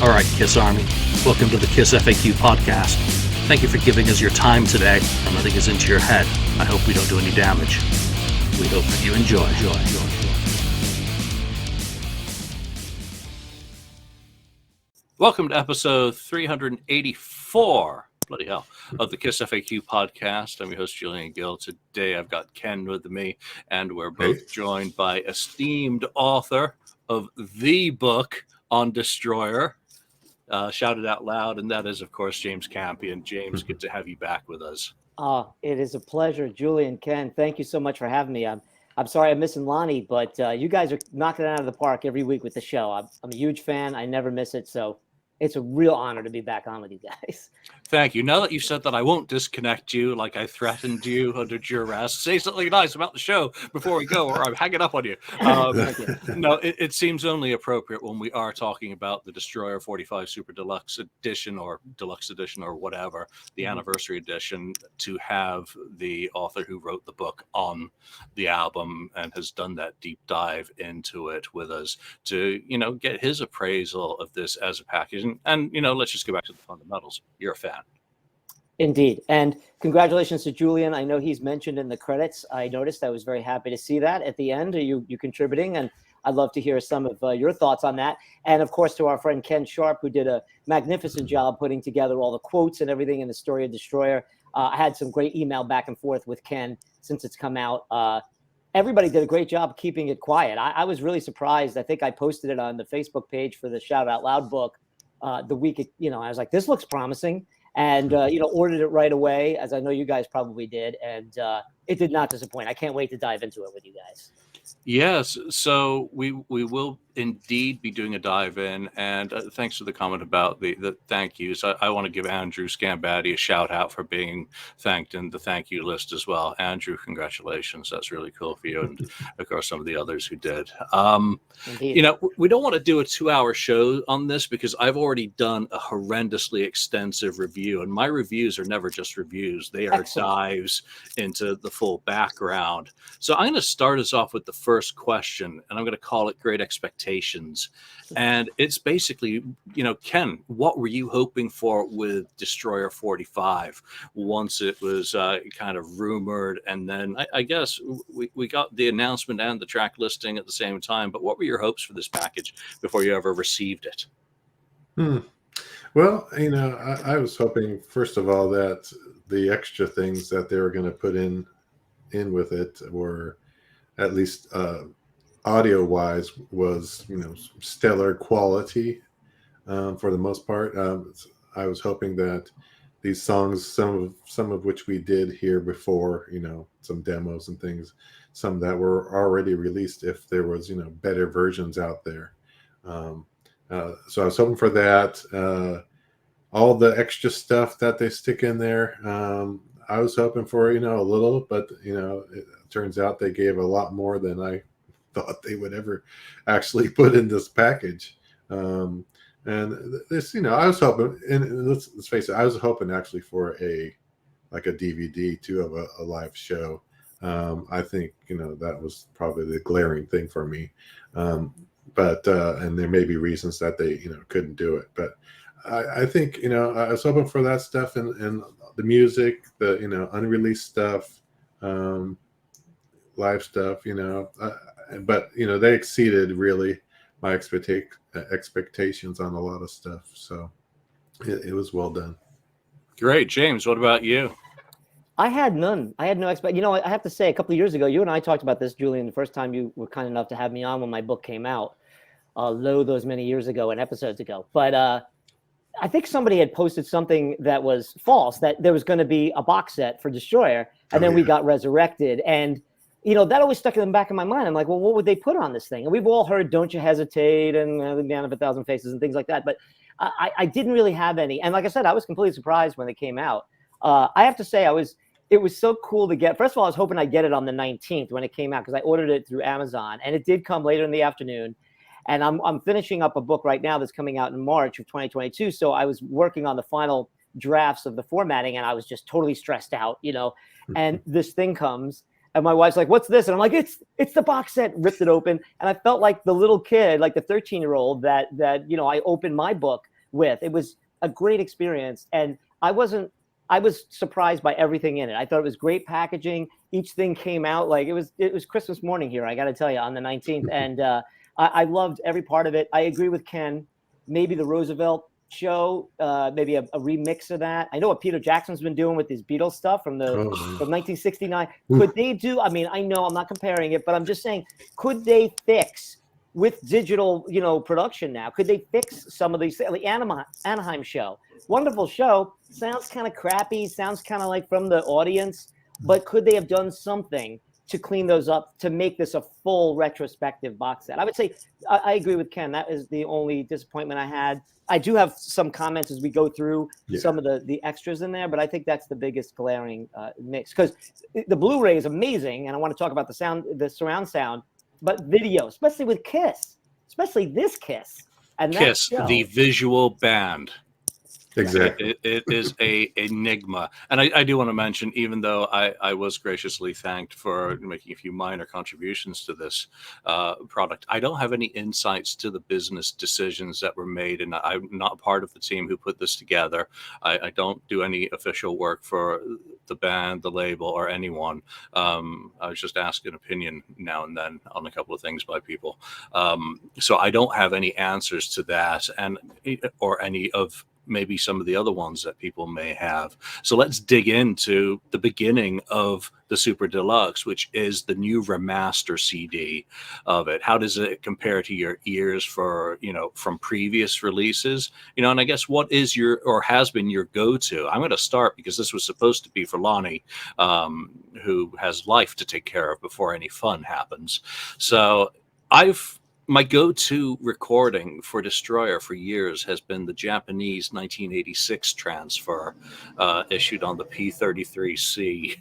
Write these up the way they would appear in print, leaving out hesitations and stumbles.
All right, Kiss Army, welcome to the KissFAQ Podcast. Thank you for giving us your time today and letting us into your head. I hope we don't do any damage. We hope that you enjoy. Welcome to episode 384, bloody hell, of the KissFAQ Podcast. I'm your host, Julian Gill. Today I've got Ken with me, and we're both joined by esteemed author of the book on Destroyer, shouted out loud, and that is, of course, James Campion. James, good to have you back with us. It is a pleasure, Julian, Ken. Thank you so much for having me. I'm sorry I'm missing Lonnie, but you guys are knocking it out of the park every week with the show. I'm a huge fan. I never miss it, so it's a real honor to be back on with you guys. Thank you. Now that you've said that, I won't disconnect you like I threatened you under duress. Say something nice about the show before we go, or I'm hanging up on you. No, it seems only appropriate when we are talking about the Destroyer 45 Super Deluxe Edition or Deluxe Edition or whatever, the anniversary edition, to have the author who wrote the book on the album and has done that deep dive into it with us to, get his appraisal of this as a package. And let's just go back to the fundamentals. You're a fan. Indeed. And congratulations to Julian. I know he's mentioned in the credits. I noticed. I was very happy to see that at the end, you contributing. And I'd love to hear some of your thoughts on that. And of course, to our friend Ken Sharp, who did a magnificent job putting together all the quotes and everything in the story of Destroyer. I had some great email back and forth with Ken since it's come out. Everybody did a great job keeping it quiet. I was really surprised. I think I posted it on the Facebook page for the Shout Out Loud book the week, I was like, this looks promising. And, ordered it right away, as I know you guys probably did. And it did not disappoint. I can't wait to dive into it with you guys. Yes. So we will indeed be doing a dive in. And thanks for the comment about the thank yous. I want to give Andrew Scambatti a shout out for being thanked in the thank you list as well. Andrew, congratulations. That's really cool for you. And of course, some of the others who did. We don't want to do a 2-hour show on this because I've already done a horrendously extensive review. And my reviews are never just reviews. They are dives into the full background. So I'm going to start us off with the first question, and I'm going to call it Great Expectations. And it's basically, Ken, what were you hoping for with Destroyer 45 once it was kind of rumored? And then I guess we got the announcement and the track listing at the same time. But what were your hopes for this package before you ever received it? Well, I was hoping, first of all, that the extra things that they were going to put in with it were at least audio wise was stellar quality for the most part. I was hoping that these songs, some of which we did hear before, some demos and things, some that were already released, if there was better versions out there. So I was hoping for that. All the extra stuff that they stick in there, I was hoping for a little, but it turns out they gave a lot more than I thought they would ever actually put in this package. And this, I was hoping, and let's face it, I was hoping actually for a DVD too of a live show. I think that was probably the glaring thing for me. But and there may be reasons that they couldn't do it, but I think I was hoping for that stuff and the music, the unreleased stuff, live stuff, but they exceeded really my expectations on a lot of stuff. So it was well done. Great. James, what about you? I had none. I had no expectation. I have to say, a couple of years ago, you and I talked about this, Julian, the first time you were kind enough to have me on when my book came out, those many years ago and episodes ago. But I think somebody had posted something that was false, that there was going to be a box set for Destroyer, and then we got resurrected. And that always stuck in the back of my mind. I'm like, well, what would they put on this thing? And we've all heard Don't You Hesitate and The Man of a Thousand Faces and things like that. But I didn't really have any. And like I said, I was completely surprised when they came out. I have to say, it was so cool to get. First of all, I was hoping I'd get it on the 19th when it came out because I ordered it through Amazon. And it did come later in the afternoon. And I'm finishing up a book right now that's coming out in March of 2022. So I was working on the final drafts of the formatting, and I was just totally stressed out, And this thing comes, and my wife's like, "What's this?" And I'm like, "It's the box set." Ripped it open, and I felt like the little kid, like the 13-year-old that I opened my book with. It was a great experience, and I was surprised by everything in it. I thought it was great packaging. Each thing came out like it was Christmas morning here, I got to tell you, on the 19th. And I loved every part of it. I agree with Ken. Maybe the Roosevelt show, maybe a remix of that. I know what Peter Jackson's been doing with his Beatles stuff from 1969. Could they do, I mean, I know I'm not comparing it, but I'm just saying, could they fix with digital, production now? Could they fix some of these? The Anaheim show, wonderful show, sounds kind of crappy, sounds kind of like from the audience, but could they have done something to clean those up to make this a full retrospective box set? I would say I agree with Ken. That is the only disappointment I had. I do have some comments as we go through some of the extras in there, but I think that's the biggest glaring mix, because the Blu-ray is amazing, and I want to talk about the surround sound. But video, especially with Kiss, especially this Kiss. And Kiss, the visual band. Exactly. It is a enigma. And I do want to mention, even though I was graciously thanked for making a few minor contributions to this product, I don't have any insights to the business decisions that were made, and I'm not part of the team who put this together. I don't do any official work for the band, the label, or anyone. I was just asked an opinion now and then on a couple of things by people. So I don't have any answers to that, or any of maybe some of the other ones that people may have. So let's dig into the beginning of the Super Deluxe, which is the new remaster CD of it. How does it compare to your ears for, from previous releases? And I guess what is your, or has been your go-to? I'm going to start because this was supposed to be for Lonnie, who has life to take care of before any fun happens. So my go-to recording for Destroyer for years has been the Japanese 1986 transfer issued on the P33C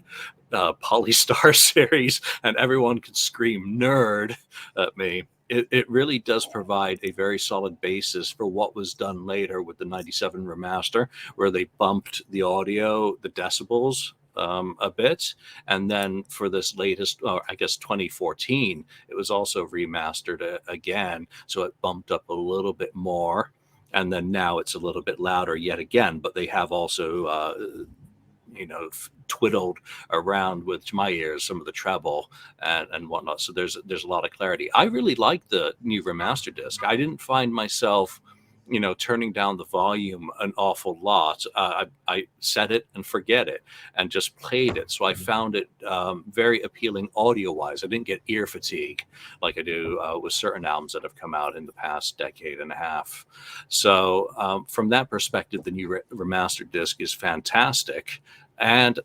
Polystar series, and everyone can scream nerd at me. It really does provide a very solid basis for what was done later with the 97 remaster, where they bumped the audio, the decibels, a bit, and then for this latest, I guess 2014, it was also remastered again, so it bumped up a little bit more, and then now it's a little bit louder yet again. But they have also, twiddled around with, to my ears, some of the treble and whatnot. So there's a lot of clarity. I really like the new remaster disc. I didn't find myself turning down the volume an awful lot. I set it and forget it and just played it. So I found it very appealing audio-wise. I didn't get ear fatigue like I do with certain albums that have come out in the past decade and a half. So from that perspective, the new remastered disc is fantastic. And,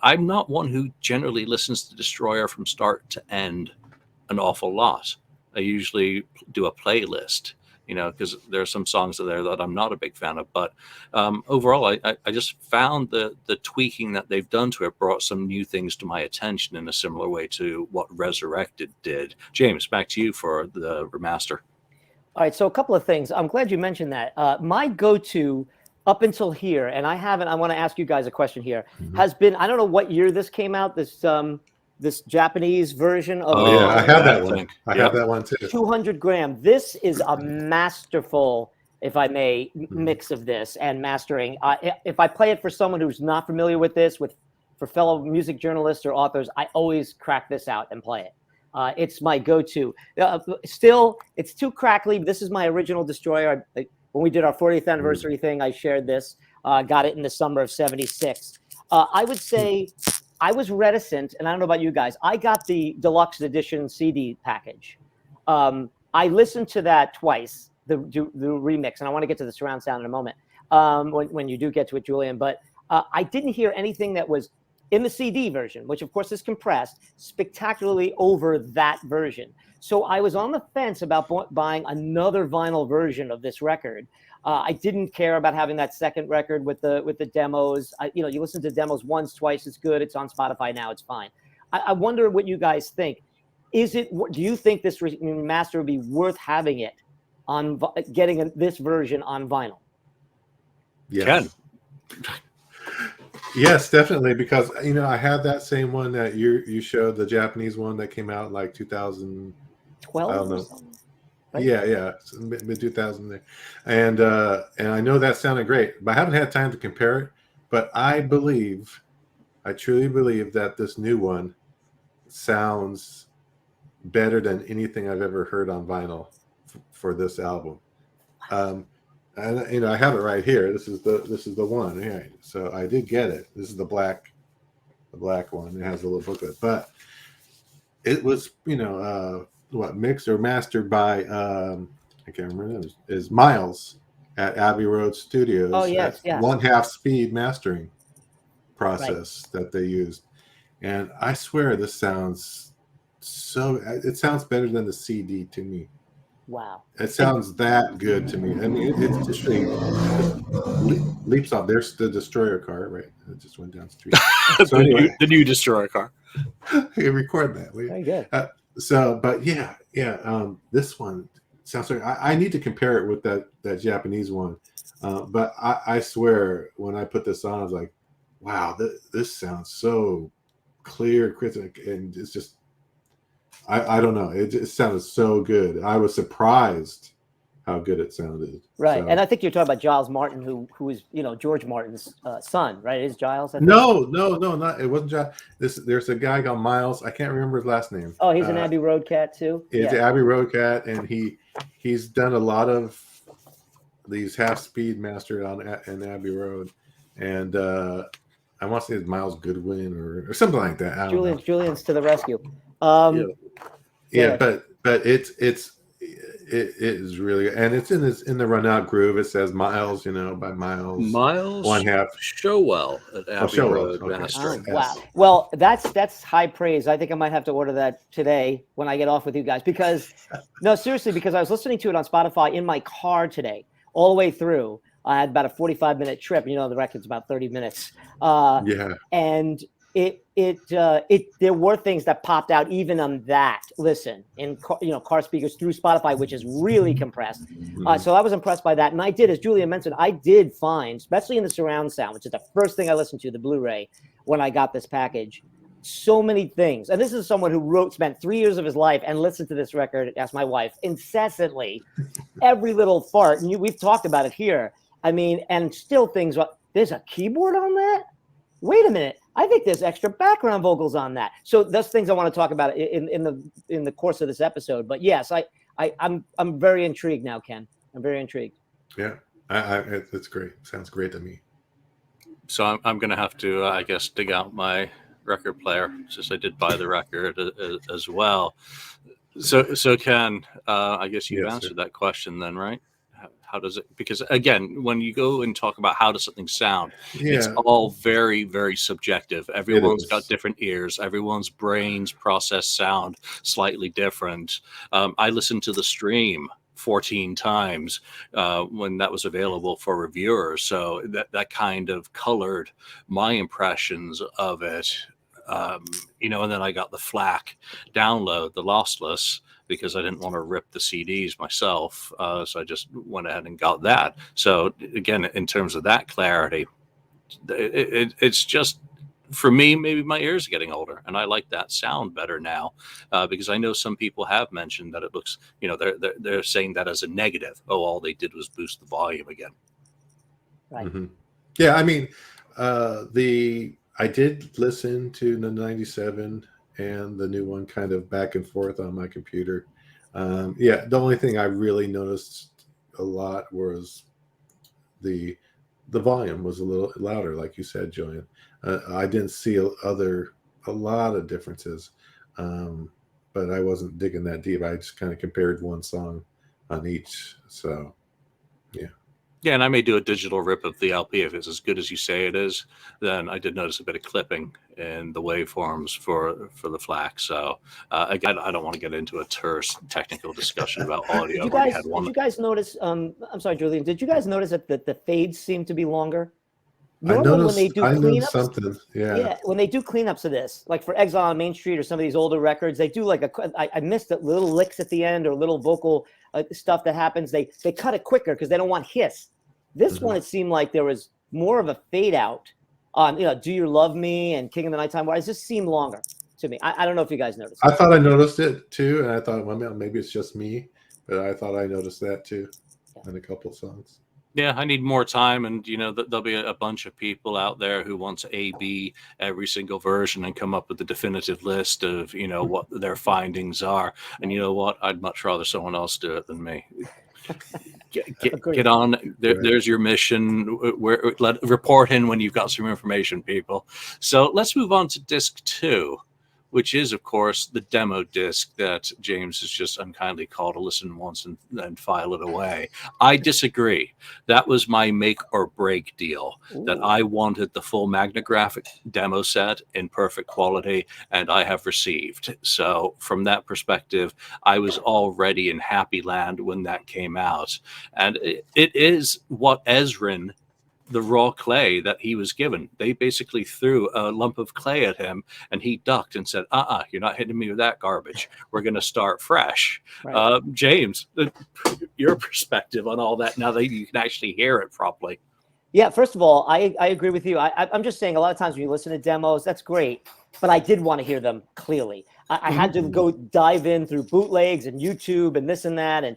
I'm not one who generally listens to Destroyer from start to end an awful lot. I usually do a playlist, because there are some songs there that I'm not a big fan of. But overall, I just found the tweaking that they've done to it brought some new things to my attention in a similar way to what Resurrected did. James, back to you for the remaster. All right, so a couple of things. I'm glad you mentioned that. My go-to up until here, and I want to ask you guys a question here, has been, I don't know what year this came out, this Japanese version of I have that one. I have that one too. 200 gram. This is a masterful, if I may, mix of this and mastering. If I play it for someone who's not familiar with this, for fellow music journalists or authors, I always crack this out and play it. It's my go-to. Still, it's too crackly. But this is my original Destroyer. When we did our 40th anniversary thing, I shared this. Got it in the summer of '76. I would say I was reticent, and I don't know about you guys. I got the deluxe edition CD package. I listened to that twice, the remix, and I want to get to the surround sound in a moment when you do get to it, Julian. But I didn't hear anything that was in the CD version, which of course is compressed, spectacularly over that version. So I was on the fence about buying another vinyl version of this record. I didn't care about having that second record with the demos. You listen to demos once, twice, it's good. It's on Spotify now, it's fine. I wonder what you guys think. Do you think this remaster would be worth having it on getting this version on vinyl? Yes. Yes, definitely, because I had that same one that you showed, the Japanese one that came out like 2012. I don't know. right? Yeah, mid 2000 there, and I know that sounded great, but I haven't had time to compare it. But I truly believe that this new one sounds better than anything I've ever heard on vinyl for this album. And I have it right here. This is the one. Yeah, so I did get it. This is the black one. It has a little booklet, but it was mixed or mastered by I can't remember. Is Miles at Abbey Road Studios. Oh yes, at 1/2 speed mastering process that they used, and I swear this sounds it sounds better than the CD to me. Wow. It sounds that good to me. I mean, it just leaps off. There's the destroyer car, right? It just went down the street. So anyway, the new destroyer car. You record that. Very good. But this one sounds like I need to compare it with that Japanese one. But I swear, when I put this on, I was like, wow, this sounds so clear, crisp, and it's just, I don't know. It sounded so good. I was surprised how good it sounded. Right. So. And I think you're talking about Giles Martin, who is, George Martin's son, right? Is Giles? No, not. It wasn't Giles. There's a guy called Miles. I can't remember his last name. Oh, he's an Abbey Road cat too. He's an Abbey Road cat, and he's done a lot of these half-speed mastered in Abbey Road, and I want to say it's Miles Goodwin or something like that. I don't know. Julian's to the rescue. Yeah, but it is really, and it's in the run out groove. It says Miles, by Miles 1/2 Showell at Abbey Road Mastering. Oh, wow. Well, that's high praise. I think I might have to order that today when I get off with you guys, because no, seriously, because I was listening to it on Spotify in my car today, all the way through. I had about a 45-minute trip. The record's about 30 minutes. And there were things that popped out even on that listen in car speakers through Spotify, which is really compressed. So I was impressed by that, and I did, as Julia mentioned, I did find, especially in the surround sound, which is the first thing I listened to, the Blu-ray, when I got this package, so many things. And this is someone who spent 3 years of his life and listened to this record, as my wife, incessantly, every little fart. And we've talked about it here. I mean, and still things. There's a keyboard on that? Wait a minute. I think there's extra background vocals on that. So that's things I want to talk about in the course of this episode. But yes, I'm very intrigued now, Ken. I'm very intrigued. Yeah, it's great. Sounds great to me. So I'm going to have to, I guess, dig out my record player, since I did buy the record as well. So Ken, I guess you've answered that question then, right? How does it? Because again, when you go and talk about how does something sound, it's all very, very subjective. Everyone's got different ears. Everyone's brains process sound slightly different. I listened to the stream 14 times when that was available for reviewers, so that kind of colored my impressions of it. And then I got the FLAC download, the lossless, because I didn't want to rip the CDs myself. So I just went ahead and got that. So again, in terms of that clarity, it's just, for me, maybe my ears are getting older, and I like that sound better now, because I know some people have mentioned that it looks, they're saying that as a negative. Oh, all they did was boost the volume again. Right. Mm-hmm. Yeah, I mean, I did listen to the 97 and the new one kind of back and forth on my computer. The only thing I really noticed a lot was the volume was a little louder, like you said, Julian. I didn't see a lot of differences, but I wasn't digging that deep. I just kind of compared one song on each. So, yeah. Yeah, and I may do a digital rip of the LP if it's as good as you say it is. Then I did notice a bit of clipping in the waveforms for the FLAC. So again, I don't want to get into a terse technical discussion about audio. Did you guys notice? I'm sorry, Julian. Did you guys notice that the fades seem to be longer? Normally, when they do cleanups, when they do cleanups of this, like for Exile on Main Street or some of these older records, they do like I missed it, little licks at the end or little vocal stuff that happens. They cut it quicker because they don't want hiss. This one, it seemed like there was more of a fade out on, Do You Love Me and King of the Nighttime War. It just seemed longer to me. I don't know if you guys noticed. I thought I noticed it too, and I thought, well, maybe it's just me, but I thought I noticed that too in a couple of songs. Yeah, I need more time, and there'll be a bunch of people out there who want to A/B every single version and come up with a definitive list of what their findings are. And you know what? I'd much rather someone else do it than me. Get on. There's your mission. Report in when you've got some information, people. So let's move on to disc 2. Which is, of course, the demo disc that James has just unkindly called to listen once and then file it away. I disagree. That was my make or break deal. Ooh. That I wanted the full Magnographic demo set in perfect quality, and I have received. So from that perspective, I was already in happy land when that came out. And it is what Ezrin, the raw clay that he was given. They basically threw a lump of clay at him, and he ducked and said, you're not hitting me with that garbage. We're going to start fresh. Right. James, your perspective on all that now that you can actually hear it properly. Yeah, first of all, I agree with you. I'm just saying a lot of times when you listen to demos, that's great, but I did want to hear them clearly. I had to go dive in through bootlegs and YouTube and this and that, and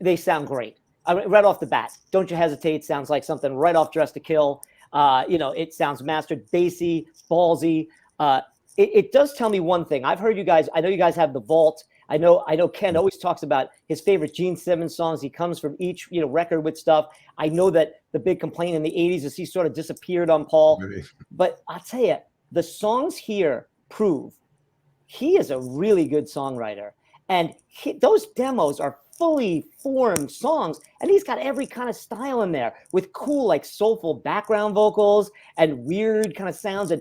they sound great. I mean, right off the bat, Don't You Hesitate sounds like something right off Dress to Kill. It sounds mastered, bassy, ballsy. It does tell me one thing. I've heard you guys. I know you guys have the vault. I know Ken always talks about his favorite Gene Simmons songs. He comes from each record with stuff. I know that the big complaint in the 80s is he sort of disappeared on Paul. Right. But I'll tell you, the songs here prove he is a really good songwriter. And those demos are fully formed songs, and he's got every kind of style in there with cool, like soulful background vocals and weird kind of sounds and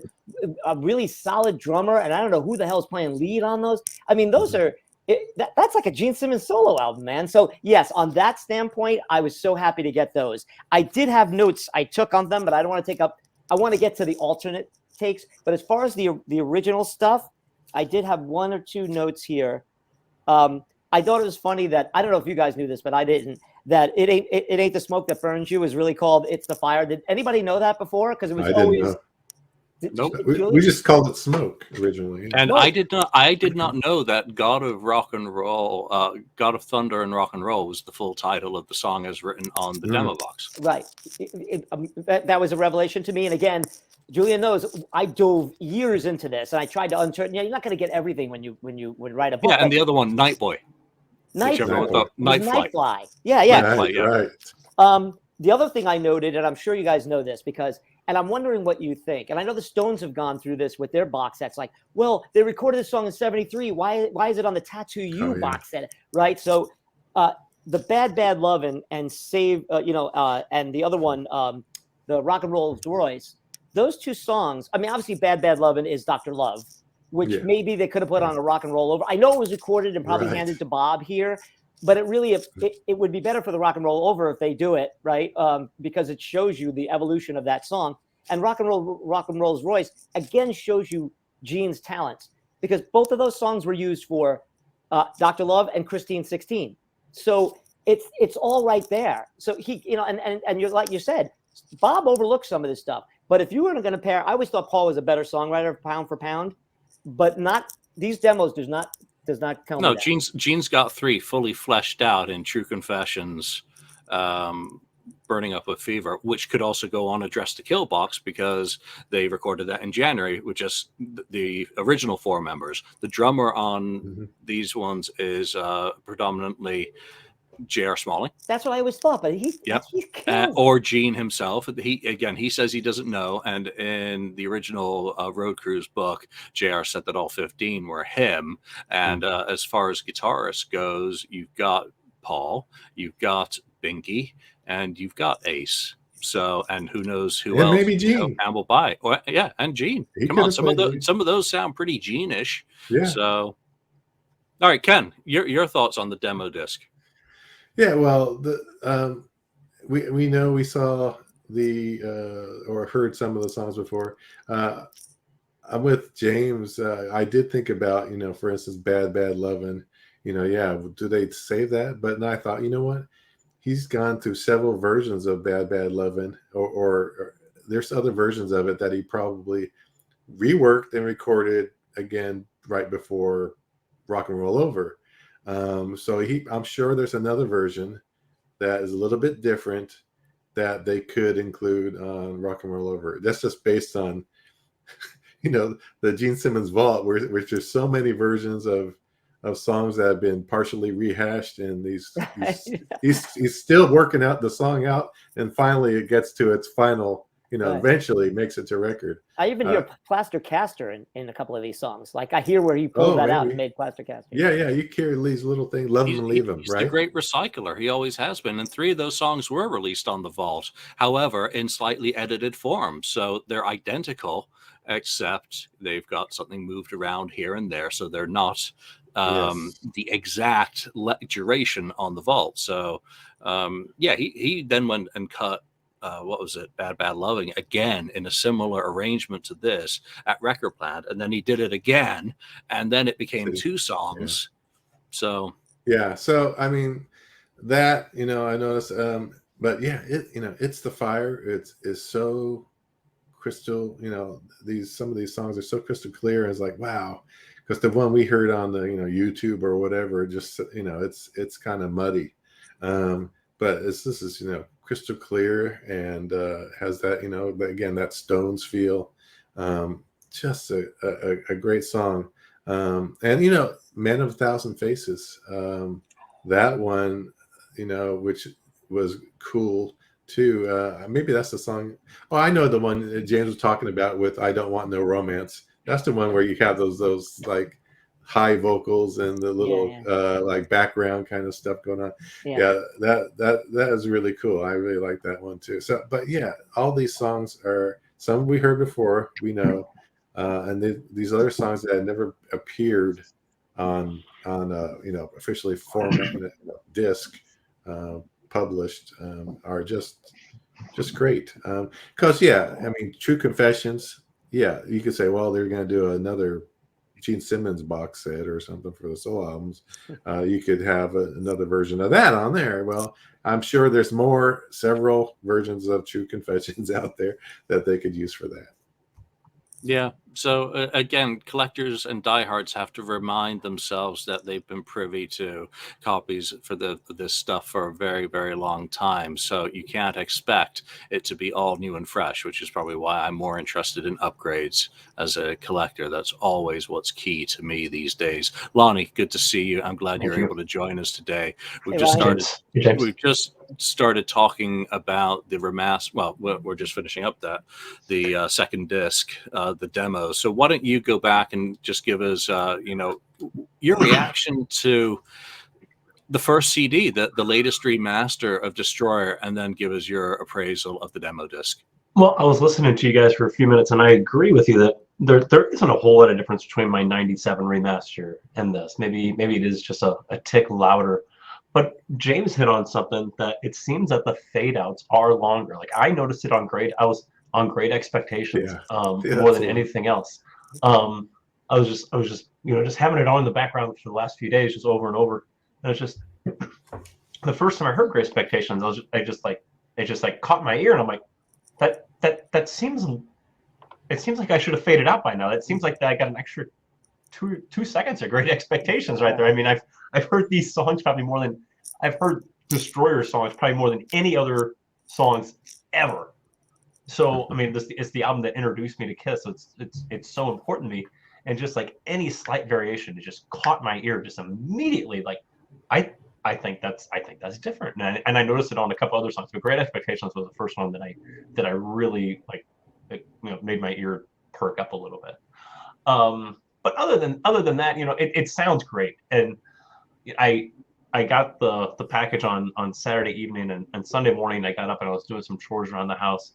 a really solid drummer. And I don't know who the hell's playing lead on those. I mean, those are that's like a Gene Simmons solo album, man. So yes, on that standpoint, I was so happy to get those. I did have notes I took on them, but I don't want to take up. I want to get to the alternate takes. But as far as the original stuff, I did have one or two notes here. I thought it was funny that, I don't know if you guys knew this, but I didn't, that it ain't the smoke that burns you is really called It's the Fire. Did anybody know that before? Because it was always. Nope. We just called it Smoke originally. And I did not know that God of Rock and Roll, God of Thunder and Rock and Roll was the full title of the song as written on the demo box. Right. That was a revelation to me. And again, Julian knows I dove years into this, and I tried to unturn. You're not going to get everything when you write a book. Yeah, and the other one, Night Boy. Night Fly. Yeah. Right. The other thing I noted, and I'm sure you guys know this and I'm wondering what you think. And I know the Stones have gone through this with their box sets. Like, well, they recorded this song in '73. Why is it on the Tattoo You box set? Right. So, the Bad Love and Save, and the other one, the Rock and Roll Royce. Those two songs. I mean, obviously, Bad Lovin' is Dr. Love, which maybe they could have put on a Rock and Roll Over. I know it was recorded and probably handed to Bob here, but it really it would be better for the Rock and Roll Over if they do it right, because it shows you the evolution of that song. And Rock and Roll's Royce again shows you Gene's talents, because both of those songs were used for Dr. Love and Christine 16. So it's all right there. So he, and you're like you said, Bob overlooked some of this stuff. But if you were going to pair, I always thought Paul was a better songwriter pound for pound, but not these demos does not tell me that. No, Gene's got 3 fully fleshed out in True Confessions, Burning Up with Fever, which could also go on a Dress to Kill box because they recorded that in January with just the original 4 members. The drummer on these ones is predominantly J.R. Smalling. That's what I always thought, but he's or Gene himself. He says he doesn't know. And in the original Road Cruise book, J.R. said that all 15 were him. And as far as guitarist goes, you've got Paul, you've got Binky, and you've got Ace. So, and who knows who else? Maybe Gene. Campbell By. And Gene. Come on, some of those sound pretty Gene-ish. Yeah. So, all right, Ken, your thoughts on the demo disc? Yeah, well, we know we saw or heard some of the songs before. I'm with James. I did think about, for instance, Bad Lovin'. Do they save that? But then I thought, you know what? He's gone through several versions of Bad Lovin', or there's other versions of it that he probably reworked and recorded again right before Rock and Roll Over. So I'm sure there's another version that is a little bit different that they could include on Rock and Roll Over. That's just based on, the Gene Simmons vault, which there's so many versions of songs that have been partially rehashed, and he's still working out the song out, and finally it gets to its final, Right. Eventually makes it to record. I even hear Plaster Caster in a couple of these songs. Like I hear where he pulled that out and made Plaster Caster. Yeah, you carry these little things, love them and leave them, He's right? the great recycler. He always has been. And 3 of those songs were released on the vault, however, in slightly edited form. So they're identical, except they've got something moved around here and there. So they're not the exact duration on the vault. So, he then went and cut, what was it? Bad Loving again in a similar arrangement to this at Record Plant. And then he did it again. And then it became 2 songs. Yeah. So, so, I mean, that, I noticed, but yeah, it's the fire. It's so crystal, some of these songs are so crystal clear. It's like, wow. Because the one we heard on the, YouTube or whatever, just, it's kind of muddy. But this is, crystal clear and has that, again, that Stones feel. Just a great song. And, Man of a Thousand Faces, that one, which was cool too. Maybe that's the song. Oh, I know the one that James was talking about with I Don't Want No Romance. That's the one where you have those like high vocals and the little like background kind of stuff going on. That is really cool. I really like that one too. So, but yeah, all these songs are some we heard before, we know, and these other songs that had never appeared on officially format disc published are just great. Because I mean, True Confessions. Yeah, you could say, well, they're going to do another Gene Simmons box set or something for the solo albums. You could have another version of that on there. Well, I'm sure there's several versions of True Confessions out there that they could use for that. Yeah. So again, collectors and diehards have to remind themselves that they've been privy to copies for this stuff for a very, very long time. So you can't expect it to be all new and fresh, which is probably why I'm more interested in upgrades as a collector. That's always what's key to me these days. Lonnie, good to see you. I'm glad you're able to join us today. We've just started talking about the remaster. Well, we're just finishing up the second disc, the demo. So why don't you go back and just give us, your reaction to the first CD, the latest remaster of Destroyer, and then give us your appraisal of the demo disc. Well, I was listening to you guys for a few minutes, and I agree with you that there isn't a whole lot of difference between my '97 remaster and this. Maybe it is just a tick louder. But James hit on something that it seems that the fade outs are longer. Like I noticed it on Great. I was on Great Expectations more than anything else. I was just just having it on in the background for the last few days, just over and over. And it's just the first time I heard Great Expectations, it just caught my ear, and I'm like, that seems. It seems like I should have faded out by now. It seems like I got an extra 2 seconds of Great Expectations right there. I mean, I've heard these songs probably more than I've heard Destroyer songs probably more than any other songs ever. So I mean, it's the album that introduced me to Kiss. So it's so important to me, and just like any slight variation, it just caught my ear just immediately. Like I think that's different, and I noticed it on a couple other songs. But Great Expectations was the first one that I really like. It, made my ear perk up a little bit. But other than that, it sounds great, and I got the package on Saturday evening, and Sunday morning I got up and I was doing some chores around the house,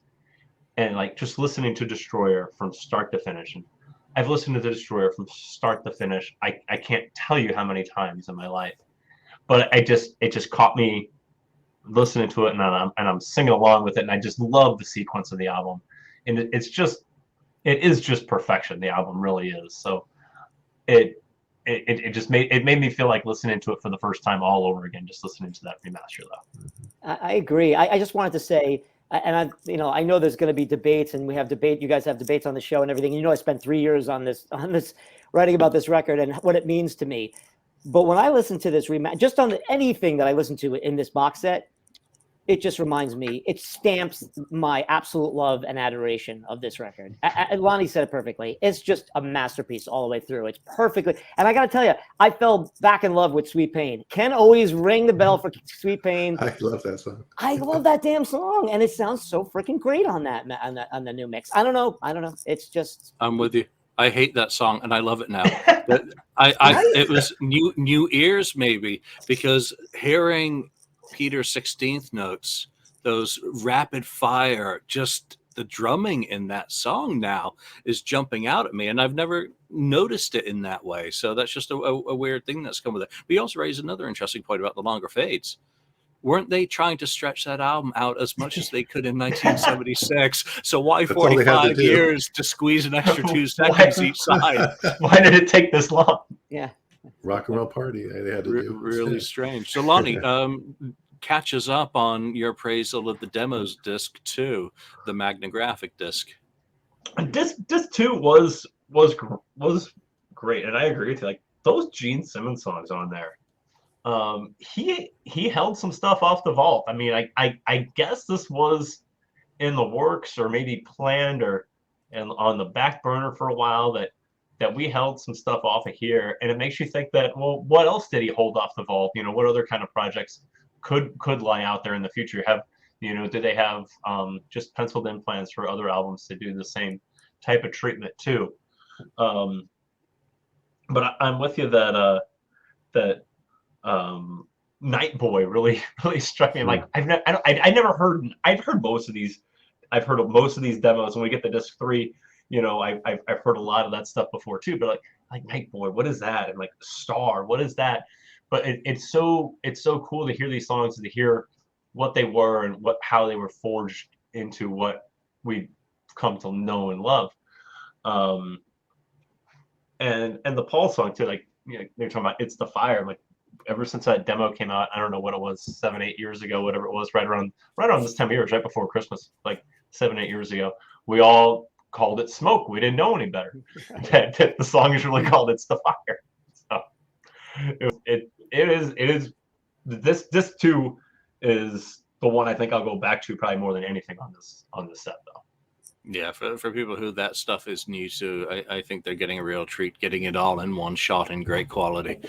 and like just listening to Destroyer from start to finish. And I've listened to the Destroyer from start to finish. I can't tell you how many times in my life, but it just caught me listening to it, and I'm singing along with it, and I just love the sequence of the album, and it is just perfection. The album really is. So it made me feel like listening to it for the first time all over again, just listening to that remaster though. I agree. I just wanted to say, and I know there's going to be debates, and you guys have debates on the show and everything. I spent 3 years on this writing about this record and what it means to me. But when I listen to this just on anything that I listen to in this box set, it just reminds me, it stamps my absolute love and adoration of this record. Lonnie said it perfectly. It's just a masterpiece all the way through. It's perfectly. And I got to tell you, I fell back in love with Sweet Pain. Ken always rang the bell for Sweet Pain. I love that song. I love that damn song. And it sounds so freaking great on on the new mix. I don't know. It's just. I'm with you. I hate that song and I love it now. It was new ears maybe, because hearing Peter's 16th notes, those rapid fire, just the drumming in that song now is jumping out at me, and I've never noticed it in that way. So that's just a weird thing that's come with it. But you also raised another interesting point about the longer fades. Weren't they trying to stretch that album out as much as they could in 1976? So why 45 years to squeeze an extra 2 seconds each side? Why did it take this long? Yeah. Rock and roll party. They had to do really strange. So Lonnie, catches up on your appraisal of the demos disc 2, the Magnographic disc. Disc 2 was great, and I agree with you. Like those Gene Simmons songs on there, he held some stuff off the vault. I mean, I guess this was in the works or maybe planned and on the back burner for a while that we held some stuff off of here, and it makes you think that, well, what else did he hold off the vault? You know, what other kind of projects could lie out there in the future? Do they have just penciled in plans for other albums to do the same type of treatment too? But I'm with you that Night Boy really struck me. Like I've heard most of these demos. When we get the disc 3, I've heard a lot of that stuff before too. But like Night Boy, what is that? And like Star, what is that? But it's so cool to hear these songs and to hear what they were and how they were forged into what we've come to know and love. And the Paul song too, like they're talking about It's the Fire. Like ever since that demo came out, I don't know what it was, 7-8 years ago, whatever it was, right around this time of year, right before Christmas, like 7-8 years ago, we all called it Smoke. We didn't know any better. That the song is really called It's the Fire. So it is this disc 2 is the one I think I'll go back to probably more than anything on this set though. Yeah, for people who that stuff is new to, I think they're getting a real treat, getting it all in one shot in great quality.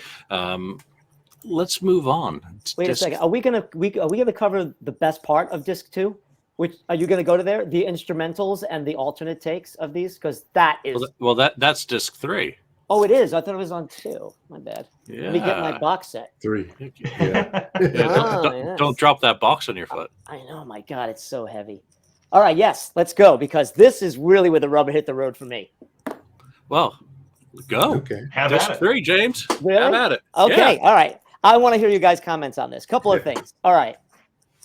Let's move on. Wait a second. Are we gonna cover the best part of disc 2? Which are you gonna go to there? The instrumentals and the alternate takes of these, because that is that's disc 3. Oh, it is. I thought it was on 2. My bad. Yeah. Let me get my box set. 3. Yeah. Yes. Don't drop that box on your foot. I know. My God, it's so heavy. All right, yes, let's go, because this is really where the rubber hit the road for me. Well, go. Okay. Have at Disc it. 3, James. Really? Have at it. Okay, Yeah. all right. I want to hear you guys' comments on this. Couple of things. All right.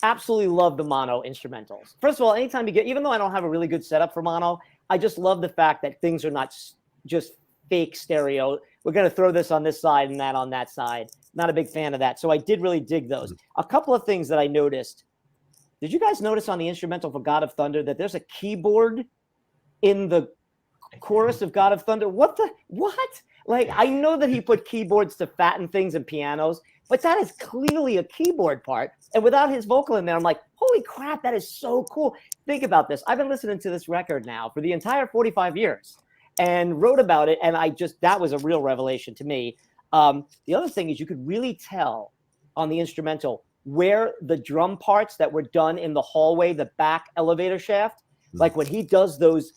Absolutely love the mono instrumentals. First of all, anytime you get, even though I don't have a really good setup for mono, I just love the fact that things are not just fake stereo. We're going to throw this on this side and that on that side. Not a big fan of that. So I did really dig those. A couple of things that I noticed. Did you guys notice on the instrumental for God of Thunder that there's a keyboard in the chorus of God of Thunder? What? Like, I know that he put keyboards to fatten things and pianos, but that is clearly a keyboard part. And without his vocal in there, I'm like, holy crap, that is so cool. Think about this. I've been listening to this record now for the entire 45 years and wrote about it. And that was a real revelation to me. The other thing is you could really tell on the instrumental where the drum parts that were done in the hallway, the back elevator shaft, like when he does those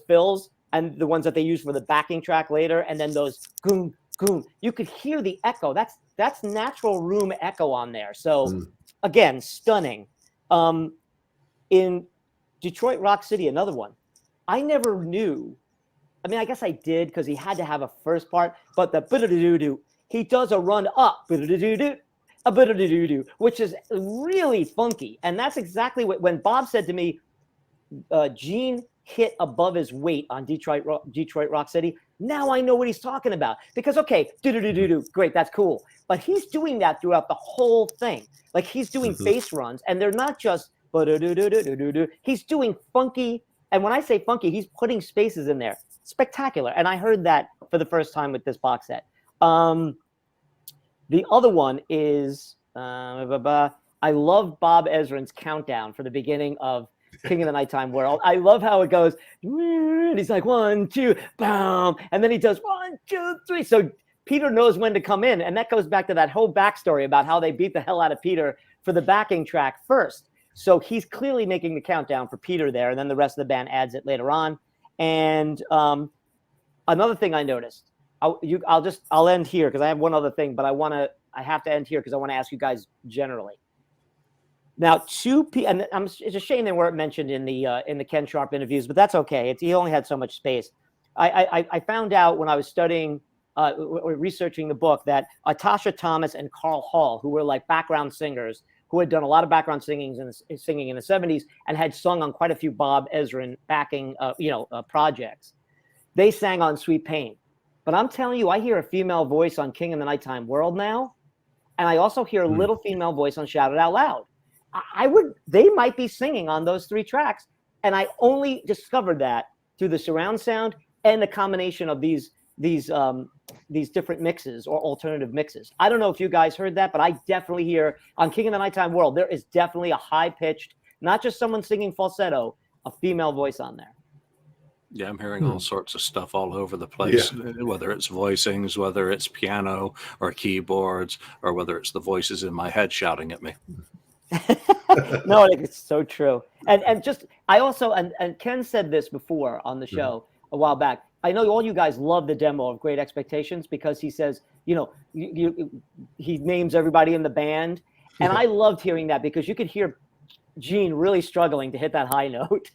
fills and the ones that they use for the backing track later, and then those goom, goom, you could hear the echo. That's natural room echo on there. So again, stunning. In Detroit Rock City, another one. I never knew. I mean, I guess I did because he had to have a first part, but the ba-da-da-doo-doo, he does a run up, ba-da-da-doo-doo, a ba-da-da-doo-doo, which is really funky. And that's exactly when Bob said to me, Gene hit above his weight on Detroit Rock City. Now I know what he's talking about. Because, okay, do-do-do-do-do, great, that's cool. But he's doing that throughout the whole thing. Like, he's doing bass runs, and they're not just ba-do-do-do-do-do-do. He's doing funky, and when I say funky, he's putting spaces in there. Spectacular. And I heard that for the first time with this box set. The other one is I love Bob Ezrin's countdown for the beginning of King of the Nighttime World. I love how it goes. And he's like 1, 2, boom, and then he does 1, 2, 3. So Peter knows when to come in, and that goes back to that whole backstory about how they beat the hell out of Peter for the backing track first. So he's clearly making the countdown for Peter there, and then the rest of the band adds it later on. And another thing I noticed, I'll end here because I have one other thing, but I have to end here because I want to ask you guys generally. Now, and it's a shame they weren't mentioned in the Ken Sharp interviews, but that's okay. He only had so much space. I found out when I was studying, researching the book, that Tasha Thomas and Carl Hall, who were like background singers, who had done a lot of background singing in the 70s and had sung on quite a few Bob Ezrin backing projects. They sang on Sweet Pain. But I'm telling you, I hear a female voice on King of the Nighttime World now, and I also hear a little female voice on Shout It Out Loud. They might be singing on those 3 tracks, and I only discovered that through the surround sound and the combination of these different mixes or alternative mixes. I don't know if you guys heard that, but I definitely hear on King of the Nighttime World, there is definitely a high-pitched, not just someone singing falsetto, a female voice on there. Yeah, I'm hearing all sorts of stuff all over the place, whether it's voicings, whether it's piano or keyboards, or whether it's the voices in my head shouting at me. No, it's so true. And just, I also, and Ken said this before on the show a while back. I know all you guys love the demo of Great Expectations because he says, he names everybody in the band. And I loved hearing that because you could hear Gene really struggling to hit that high note.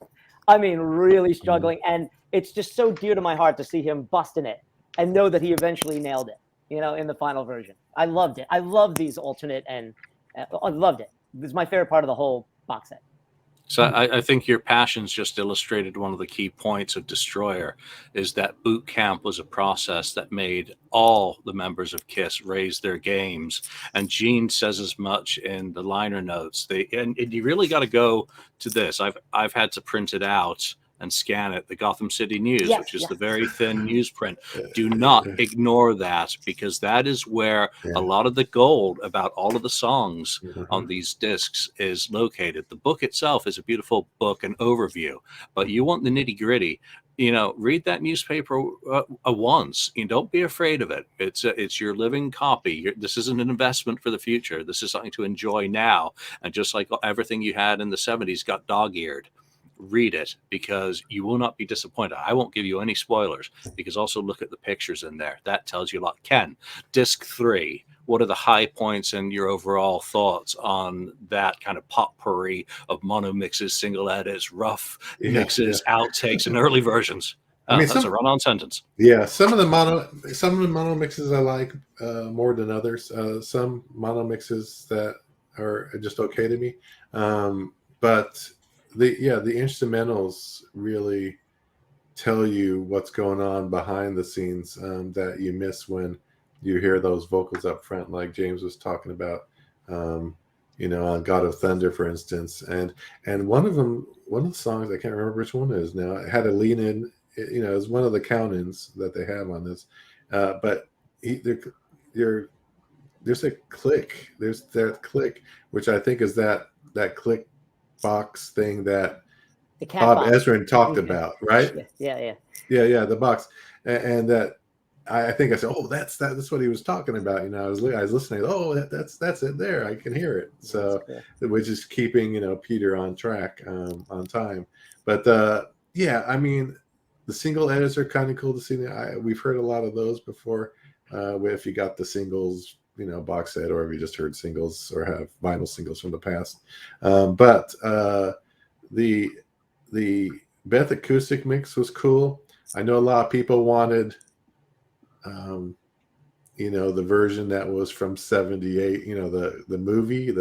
I mean, really struggling. And it's just so dear to my heart to see him busting it and know that he eventually nailed it, in the final version. I loved it. I love these alternate, and I loved it. This is my favorite part of the whole box set. So I think your passions just illustrated one of the key points of Destroyer, is that boot camp was a process that made all the members of KISS raise their games. And Gene says as much in the liner notes. And you really got to go to this. I've had to print it out and scan it, the Gotham City News, which is the very thin newsprint. Do not ignore that, because that is where a lot of the gold about all of the songs on these discs is located. The book itself is a beautiful book and overview, but you want the nitty gritty. Read that newspaper once. Don't be afraid of it. It's your living copy. This isn't an investment for the future. This is something to enjoy now. And just like everything you had in the 70s got dog-eared, read it, because you will not be disappointed. I won't give you any spoilers, because also look at the pictures in there. That tells you a lot. Ken, disc 3, what are the high points and your overall thoughts on that kind of potpourri of mono mixes, single edits, rough mixes, outtakes, and early versions? That's a run-on sentence. Yeah, some of the mono mixes I like more than others. Some mono mixes that are just okay to me, but the instrumentals really tell you what's going on behind the scenes that you miss when you hear those vocals up front, like James was talking about, on God of Thunder, for instance. And one of the songs, I can't remember which one it is now, it had a lean in, it's one of the count-ins that they have on this. But there's a click. There's that click, which I think is that click box thing that Bob Ezrin talked about, right? Yeah, the box, and that I think I said, oh, that's what he was talking about. I was listening. Oh, that's it there. I can hear it. So, which is keeping Peter on track, on time. But I mean, the single edits are kind of cool to see. We've heard a lot of those before. If you got the singles, box set, or if you just heard singles or have vinyl singles from the past. But the Beth acoustic mix was cool. I know a lot of people wanted, the version that was from '78, the movie,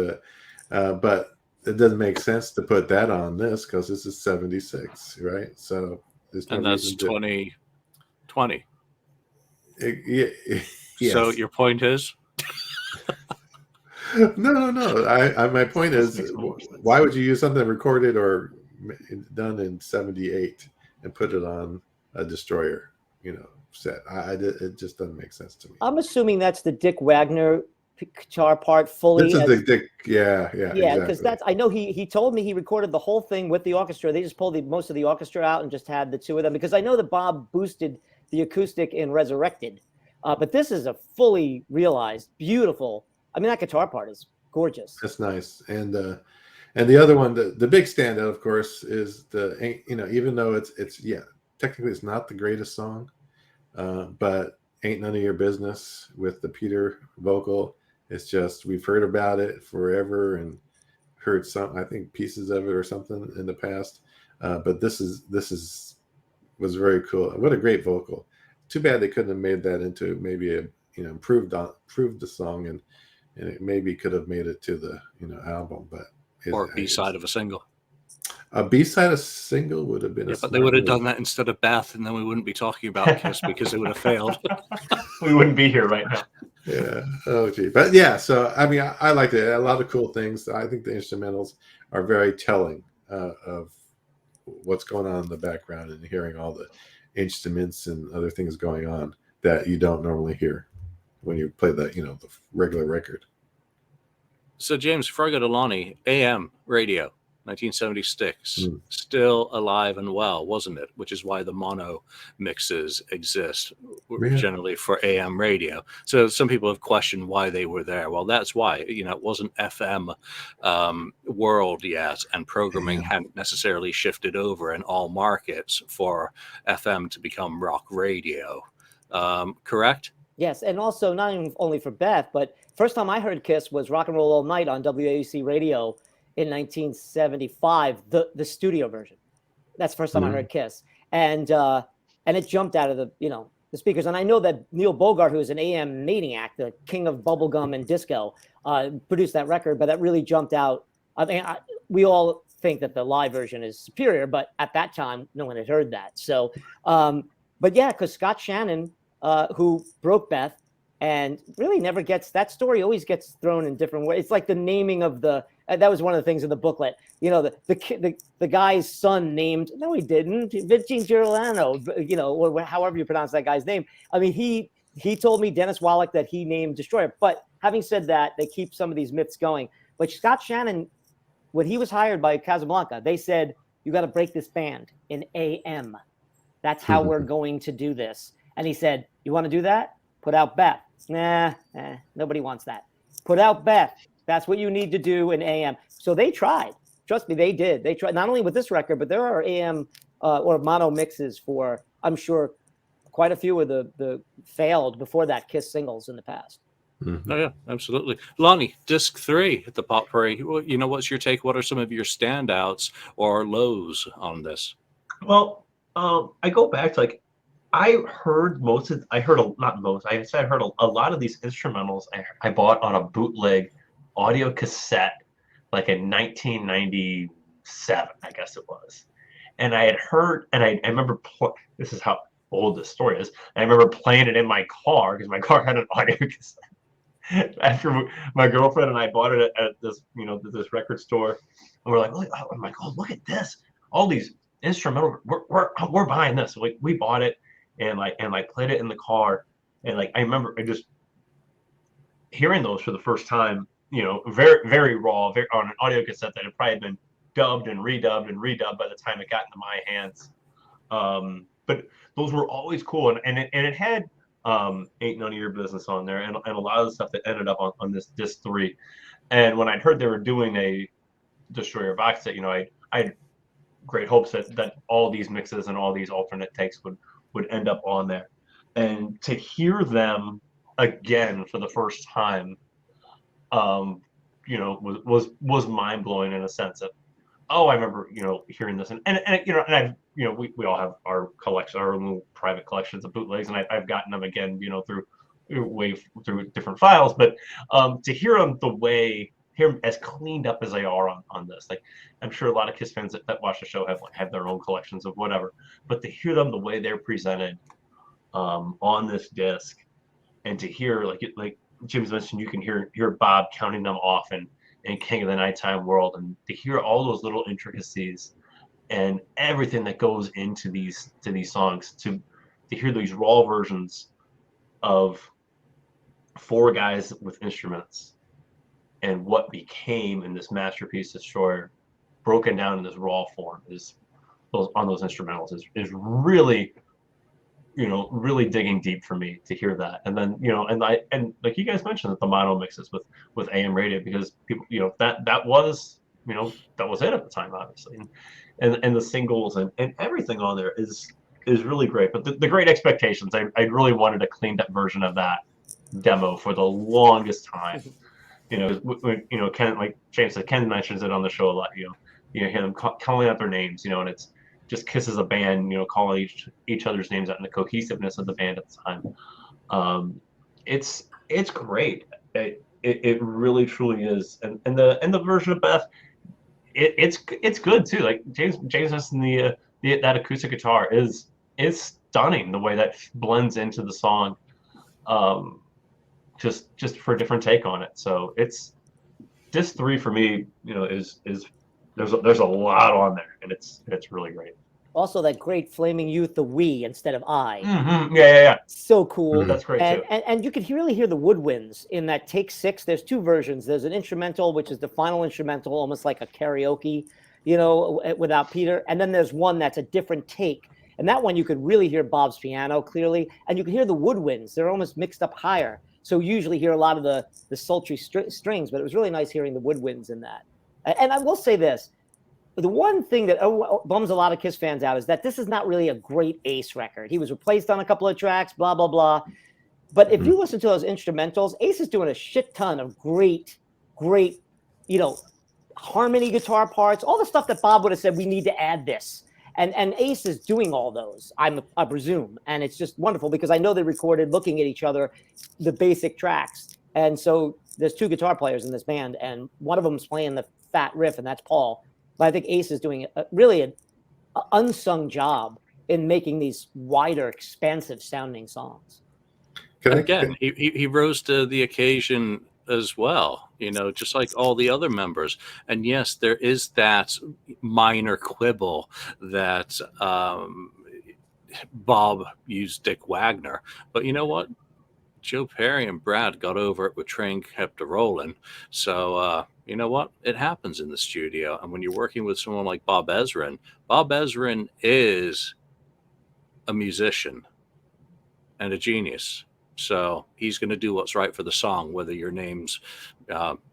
but it doesn't make sense to put that on this because this is '76, right? So there's no and that's reason 2020. Yes. So your point is? No. My point is, why would you use something recorded or done in '78 and put it on a Destroyer, set? It just doesn't make sense to me. I'm assuming that's the Dick Wagner guitar part fully. This is yeah, because exactly. that's, I know he told me he recorded the whole thing with the orchestra. They just pulled most of the orchestra out and just had the two of them, because I know that Bob boosted the acoustic in Resurrected, but this is a fully realized, beautiful. I mean, that guitar part is gorgeous. That's nice. And the other one, the big standout, of course, is even though it's technically it's not the greatest song, but Ain't None of Your Business with the Peter vocal. It's just, we've heard about it forever and heard I think pieces of it or something in the past. But this was very cool. What a great vocal. Too bad they couldn't have made that into maybe improved the song, and it maybe could have made it to the album, or B-side of a single. A B-side of single would have been but they would have done that instead of Beth, and then we wouldn't be talking about Kiss because it would have failed. We wouldn't be here right now. Yeah. Oh, gee. But yeah, so I mean, I liked it. A lot of cool things. I think the instrumentals are very telling of what's going on in the background, and hearing all the instruments and other things going on that you don't normally hear when you play the regular record. So James, before I go to Lonnie, AM radio, 1976, still alive and well, wasn't it? Which is why the mono mixes exist generally for AM radio. So some people have questioned why they were there. Well, that's why. It wasn't FM world yet, and programming hadn't necessarily shifted over in all markets for FM to become rock radio. Correct? Yes, and also not even only for Beth, but first time I heard Kiss was Rock and Roll All Night on WAUC radio in 1975, the studio version. That's the first time I heard Kiss, and it jumped out of the speakers. And I know that Neil Bogart, who is an AM maniac, the king of bubblegum and disco, produced that record, but that really jumped out. I mean, we all think that the live version is superior, but at that time, no one had heard that. So, but yeah, because Scott Shannon, who broke Beth, and really never gets, that story always gets thrown in different ways. It's like the naming of that was one of the things in the booklet. The guy's son named, no, he didn't, Vinci Girolamo, or however you pronounce that guy's name. I mean, he told me, Dennis Wallach, that he named Destroyer. But having said that, they keep some of these myths going. But Scott Shannon, when he was hired by Casablanca, they said, you got to break this band in AM. That's how we're going to do this. And he said, you want to do that? Put out Beth. Nah, nobody wants that. Put out Beth. That's what you need to do in AM. So they tried. Trust me, they did. They tried, not only with this record, but there are AM or mono mixes for, I'm sure, quite a few of the failed before that Kiss singles in the past. Oh, yeah, absolutely. Lonnie, disc 3 at the Pop Parade. What's your take? What are some of your standouts or lows on this? Well, I go back to I heard a lot of these instrumentals I bought on a bootleg audio cassette, in 1997, I guess it was. And I had heard, and I remember, this is how old this story is. I remember playing it in my car, because my car had an audio cassette. After my girlfriend and I bought it at this, this record store, and we're like, I'm like, oh, look at this, all these instrumental, we're buying this. We bought it. And played it in the car, and I remember just hearing those for the first time, very, very raw, on an audio cassette that had probably been dubbed and redubbed by the time it got into my hands. But those were always cool, and it had Ain't None of Your Business on there, and a lot of the stuff that ended up on this disc 3. And when I'd heard they were doing a Destroyer box set, I had great hopes that all these mixes and all these alternate takes would end up on there. And to hear them again for the first time, was mind blowing in a sense of, I remember, hearing this, and I've, we all have our collection, our own little private collections of bootlegs, and I've gotten them again, through different files, but to hear them hear them as cleaned up as they are on this. I'm sure a lot of Kiss fans that watch the show have their own collections of whatever, but to hear them the way they're presented on this disc, and to hear like Jim's mentioned, you can hear Bob counting them off in King of the Nighttime World, and to hear all those little intricacies and everything that goes into these songs, to hear these raw versions of 4 guys with instruments and what became in this Masterpiece Destroyer, broken down in this raw form, is those instrumentals is really, really digging deep for me to hear that. And then, and like you guys mentioned, that the mono mixes with AM radio, because people, that was, that was it at the time, obviously. And the singles and everything on there is really great. But the Great Expectations, I really wanted a cleaned up version of that demo for the longest time. Ken, like James said, Ken mentions it on the show a lot. You hear them calling out their names, and it's just Kiss as a band, calling each other's names out, and the cohesiveness of the band at the time. It's great. It really truly is. And the version of Beth, it's good too. Like James and that acoustic guitar is stunning, the way that blends into the song. Just for a different take on it. So it's disc 3 for me, is there's a lot on there, and it's really great. Also, that great Flaming Youth, the we instead of I. Mm-hmm. Yeah. So cool. That's great too. And you could really hear the woodwinds in that take 6. There's 2 versions. There's an instrumental, which is the final instrumental, almost like a karaoke, without Peter. And then there's one that's a different take. And that one you could really hear Bob's piano clearly, and you could hear the woodwinds. They're almost mixed up higher. So you usually hear a lot of the sultry strings, but it was really nice hearing the woodwinds in that. And I will say this. The one thing that bums a lot of Kiss fans out is that this is not really a great Ace record. He was replaced on a couple of tracks, blah, blah, blah. But if you listen to those instrumentals, Ace is doing a shit ton of great, harmony guitar parts, all the stuff that Bob would have said, we need to add this. And Ace is doing all those, I presume. And it's just wonderful, because I know they recorded looking at each other, the basic tracks. And so there's 2 guitar players in this band, and one of them's playing the fat riff, and that's Paul. But I think Ace is doing really an unsung job in making these wider, expansive sounding songs. He rose to the occasion as well, just like all the other members. And yes, there is that minor quibble that Bob used Dick Wagner. But you know what? Joe Perry and Brad got over it with Train Kept a Rolling. So, you know what? It happens in the studio. And when you're working with someone like Bob Ezrin is a musician and a genius. So he's going to do what's right for the song, whether your name's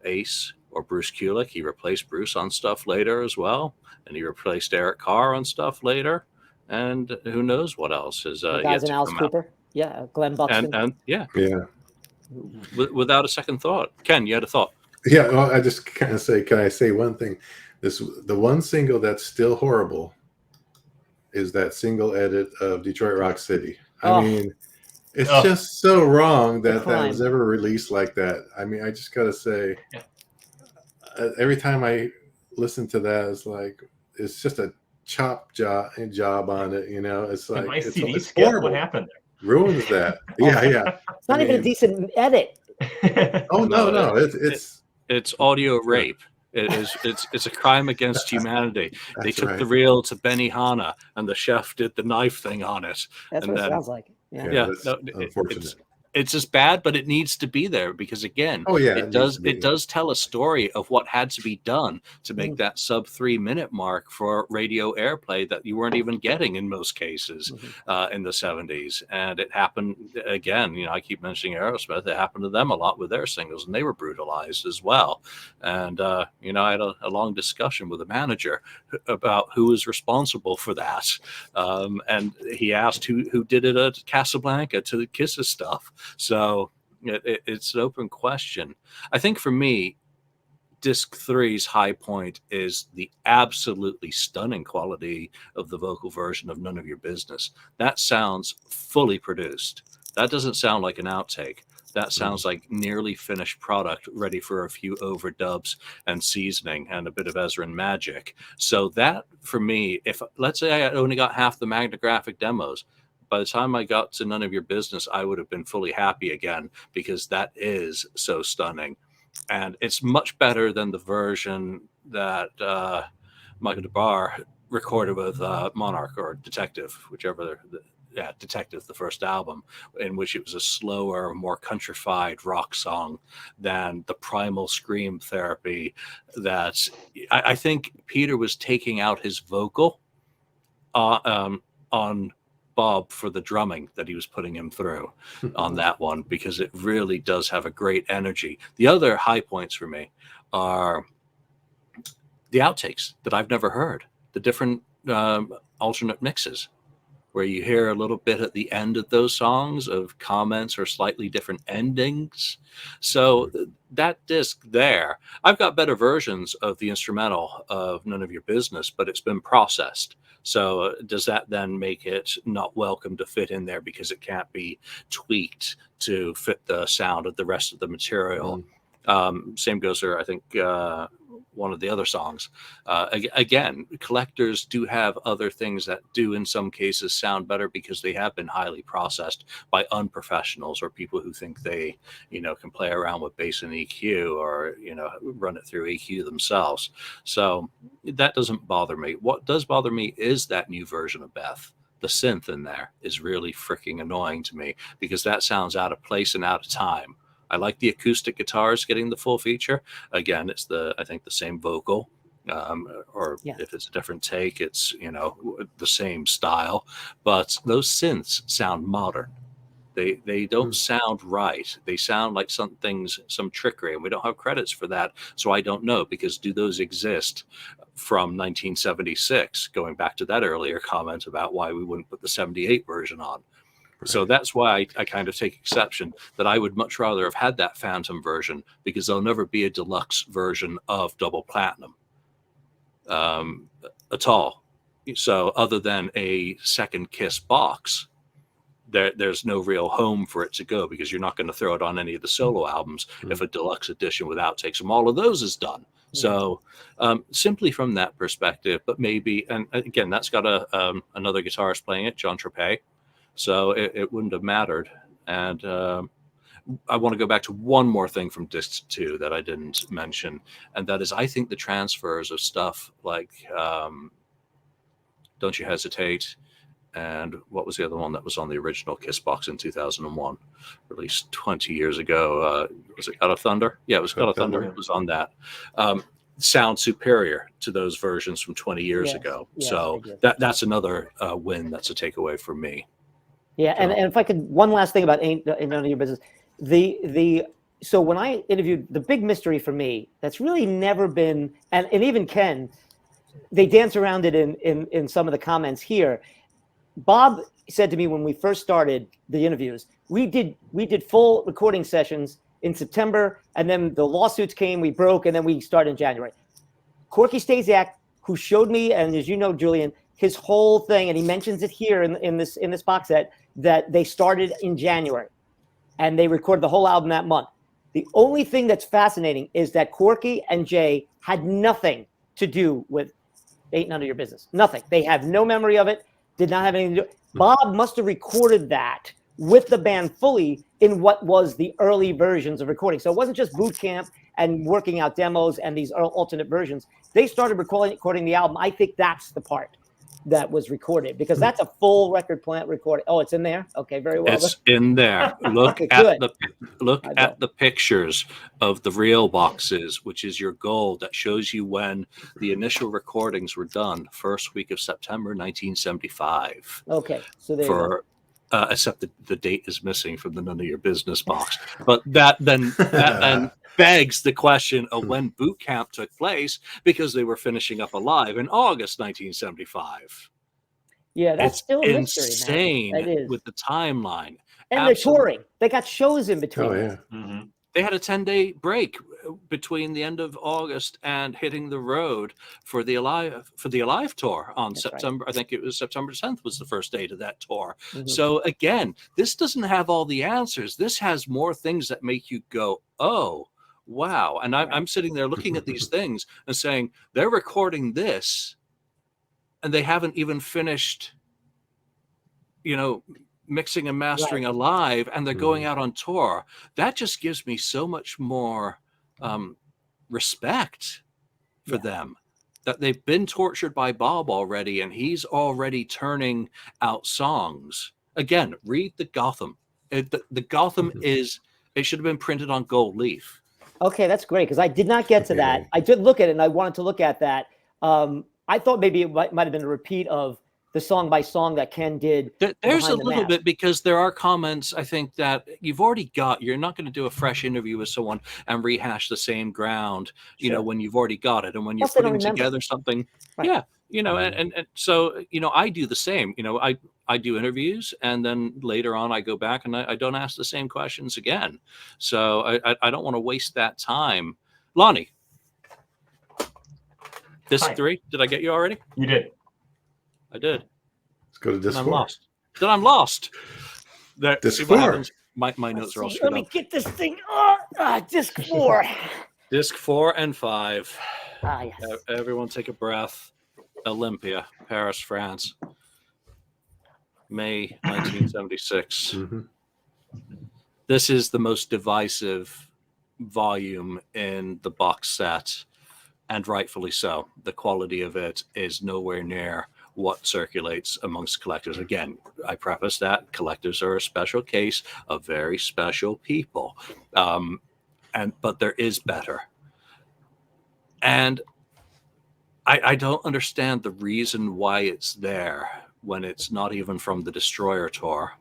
Ace or Bruce Kulick. He replaced Bruce on stuff later as well. And he replaced Eric Carr on stuff later. And who knows what else is guys in Alice Cooper. Yeah, Glenn Buxton. And without a second thought. Ken, you had a thought? Yeah, well, I just kind of say, can I say one thing? The one single that's still horrible is that single edit of Detroit Rock City. I mean, it's just so wrong that was ever released like that. I mean, I just got to say, every time I listen to that, it's just a chop job on it. It's like, my CD it's skip, horrible. what happened there? Ruins that. Yeah. It's not even a decent edit. Oh no, it's audio rape. It's a crime against humanity. They took right. the reel to Benihana, and the chef did the knife thing on it. That's what it sounds like. Yeah, unfortunate. It's just bad, but it needs to be there because, again, it does tell a story of what had to be done to make that sub 3 minute mark for radio airplay that you weren't even getting in most cases in the 70s. And it happened again. I keep mentioning Aerosmith. It happened to them a lot with their singles, and they were brutalized as well. And I had a long discussion with a manager about who was responsible for that. And he asked who did it at Casablanca to the Kisses stuff. So it's an open question. I think for me, Disc 3's high point is the absolutely stunning quality of the vocal version of None of Your Business. That sounds fully produced. That doesn't sound like an outtake. That sounds like nearly finished product, ready for a few overdubs and seasoning and a bit of Ezrin magic. So that, for me, if let's say I only got half the Magnographic demos, by the time I got to None of Your Business, I would have been fully happy again, because that is so stunning. And it's much better than the version that Michael DeBar recorded with Monarch or Detective, whichever Detective, the first album, in which it was a slower, more countrified rock song than the primal scream therapy that I think Peter was taking out his vocal on Bob for the drumming that he was putting him through on that one, because it really does have a great energy. The other high points for me are the outtakes that I've never heard, the different alternate mixes, where you hear a little bit at the end of those songs of comments or slightly different endings. So that disc there, I've got better versions of the instrumental of None of Your Business, but it's been processed. So does that then make it not welcome to fit in there because it can't be tweaked to fit the sound of the rest of the material? Same goes for, I think, one of the other songs. Again, collectors do have other things that do in some cases sound better because they have been highly processed by unprofessionals or people who think they, can play around with bass and EQ or, run it through EQ themselves. So that doesn't bother me. What does bother me is that new version of Beth. The synth in there is really freaking annoying to me because that sounds out of place and out of time. I like the acoustic guitars getting the full feature. Again, it's I think the same vocal, if it's a different take, it's, the same style, but those synths sound modern. They don't sound right. They sound like some trickery, and we don't have credits for that. So I don't know, because do those exist from 1976, going back to that earlier comment about why we wouldn't put the 78 version on. So that's why I kind of take exception that I would much rather have had that Phantom version, because there'll never be a deluxe version of Double Platinum at all. So other than a second Kiss box, there's no real home for it to go, because you're not going to throw it on any of the solo albums if a deluxe edition with outtakes from all of those is done. So simply from that perspective, but maybe, and again, that's got another guitarist playing it, John Trapet. So it wouldn't have mattered. And I want to go back to one more thing from disc 2 that I didn't mention. And that is, I think the transfers of stuff like Don't You Hesitate, and what was the other one that was on the original Kiss box in 2001, released 20 years ago? Was it God of Thunder? Yeah, it was God of Thunder. It was on that. Sound superior to those versions from 20 years ago. So that's another win. That's a takeaway for me. Yeah, and if I could, one last thing about Ain't None of Your Business. So when I interviewed, the big mystery for me that's really never been, and even Ken, they dance around it in some of the comments here. Bob said to me when we first started the interviews, we did full recording sessions in September, and then the lawsuits came, we broke, and then we started in January. Corky Stasiak, who showed me, and as you know, Julian, his whole thing, and he mentions it here in this box set, that they started in January and they recorded the whole album that month. The only thing that's fascinating is that Corky and Jay had nothing to do with Ain't None of Your Business. Nothing. They have no memory of it, did not have anything to do. Bob must have recorded that with the band fully in what was the early versions of recording. So it wasn't just boot camp and working out demos and these alternate versions. They started recording the album. I think that's the part that was recorded, because that's a full record plant recording. Oh, it's in there. Okay, very well. It's in there. Look Okay, at the pictures of the real boxes, which is your goal that shows you when the initial recordings were done, first week of September 1975. Okay, so there you go. Except the date is missing from the None of Your Business box. But that then begs the question of when boot camp took place, because they were finishing up Alive in August 1975. Yeah, that's still a mystery, insane man. That is. With the timeline. And they're touring. They got shows in between. Oh yeah. Mm-hmm. They had a 10-day break between the end of August and hitting the road for the Alive tour on September. Right. I think it was September 10th was the first date of that tour. Mm-hmm. So again, this doesn't have all the answers. This has more things that make you go, oh, wow. And I'm sitting there looking at these things and saying, they're recording this and they haven't even finished, mixing and mastering Alive, and they're going out on tour. That just gives me so much more respect for them, that they've been tortured by Bob already, and he's already turning out songs Again, read the Gotham. The Gotham is, it should have been printed on gold leaf. Okay, that's great, because I did not get to that. I did look at it, and I wanted to look at that. I thought maybe it might have been a repeat of the song by song that Ken did. There's a little bit, because there are comments, I think, that you've already got. You're not going to do a fresh interview with someone and rehash the same ground, you know, when you've already got it. And when you're putting together something, yeah, you know, and so, you know, I do the same. You know, I do interviews, and then later on I go back and I don't ask the same questions again. So I don't want to waste that time. Lonnie, Disc 3, did I get you already? You did. I did. Let's go to Disc 4. Lost. Then I'm lost. There, Disc 4. My notes are all screwed up. Let me get this thing. Disc 4. Disc 4 and 5. Yes. Everyone take a breath. Olympia, Paris, France. May 1976. Mm-hmm. This is the most divisive volume in the box set, and rightfully so. The quality of it is nowhere near what circulates amongst collectors. Again, I preface that collectors are a special case of very special people, but there is better. And I don't understand the reason why it's there when it's not even from the Destroyer tour,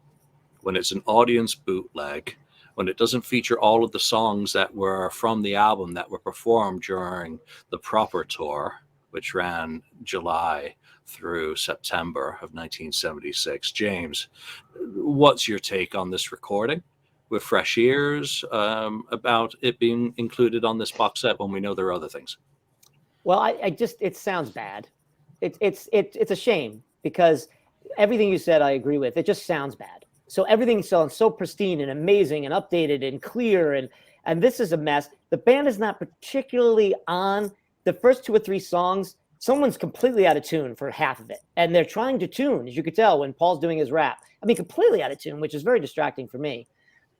when it's an audience bootleg, when it doesn't feature all of the songs that were from the album that were performed during the proper tour, which ran July through September of 1976. James, what's your take on this recording with fresh ears about it being included on this box set when we know there are other things? Well, it sounds bad. It's a shame, because everything you said I agree with. It just sounds bad. So everything sounds so pristine and amazing and updated and clear, and this is a mess. The band is not particularly on the first 2 or 3 songs. Someone's completely out of tune for half of it, and they're trying to tune, as you could tell when Paul's doing his rap. I mean, completely out of tune, which is very distracting for me.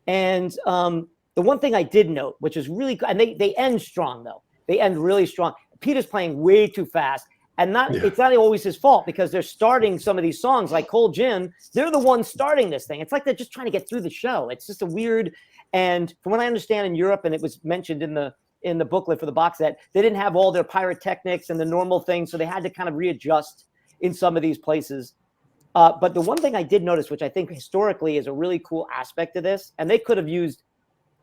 And the one thing I did note, which is really, and they end strong though. They end really strong. Peter's playing way too fast. And it's not always his fault, because they're starting some of these songs like Cold Gin. They're the ones starting this thing. It's like they're just trying to get through the show. It's just a weird. And from what I understand in Europe, and it was mentioned in the booklet for the box set, they didn't have all their pyrotechnics and the normal things, so they had to kind of readjust in some of these places. But the one thing I did notice, which I think historically is a really cool aspect of this, and they could have used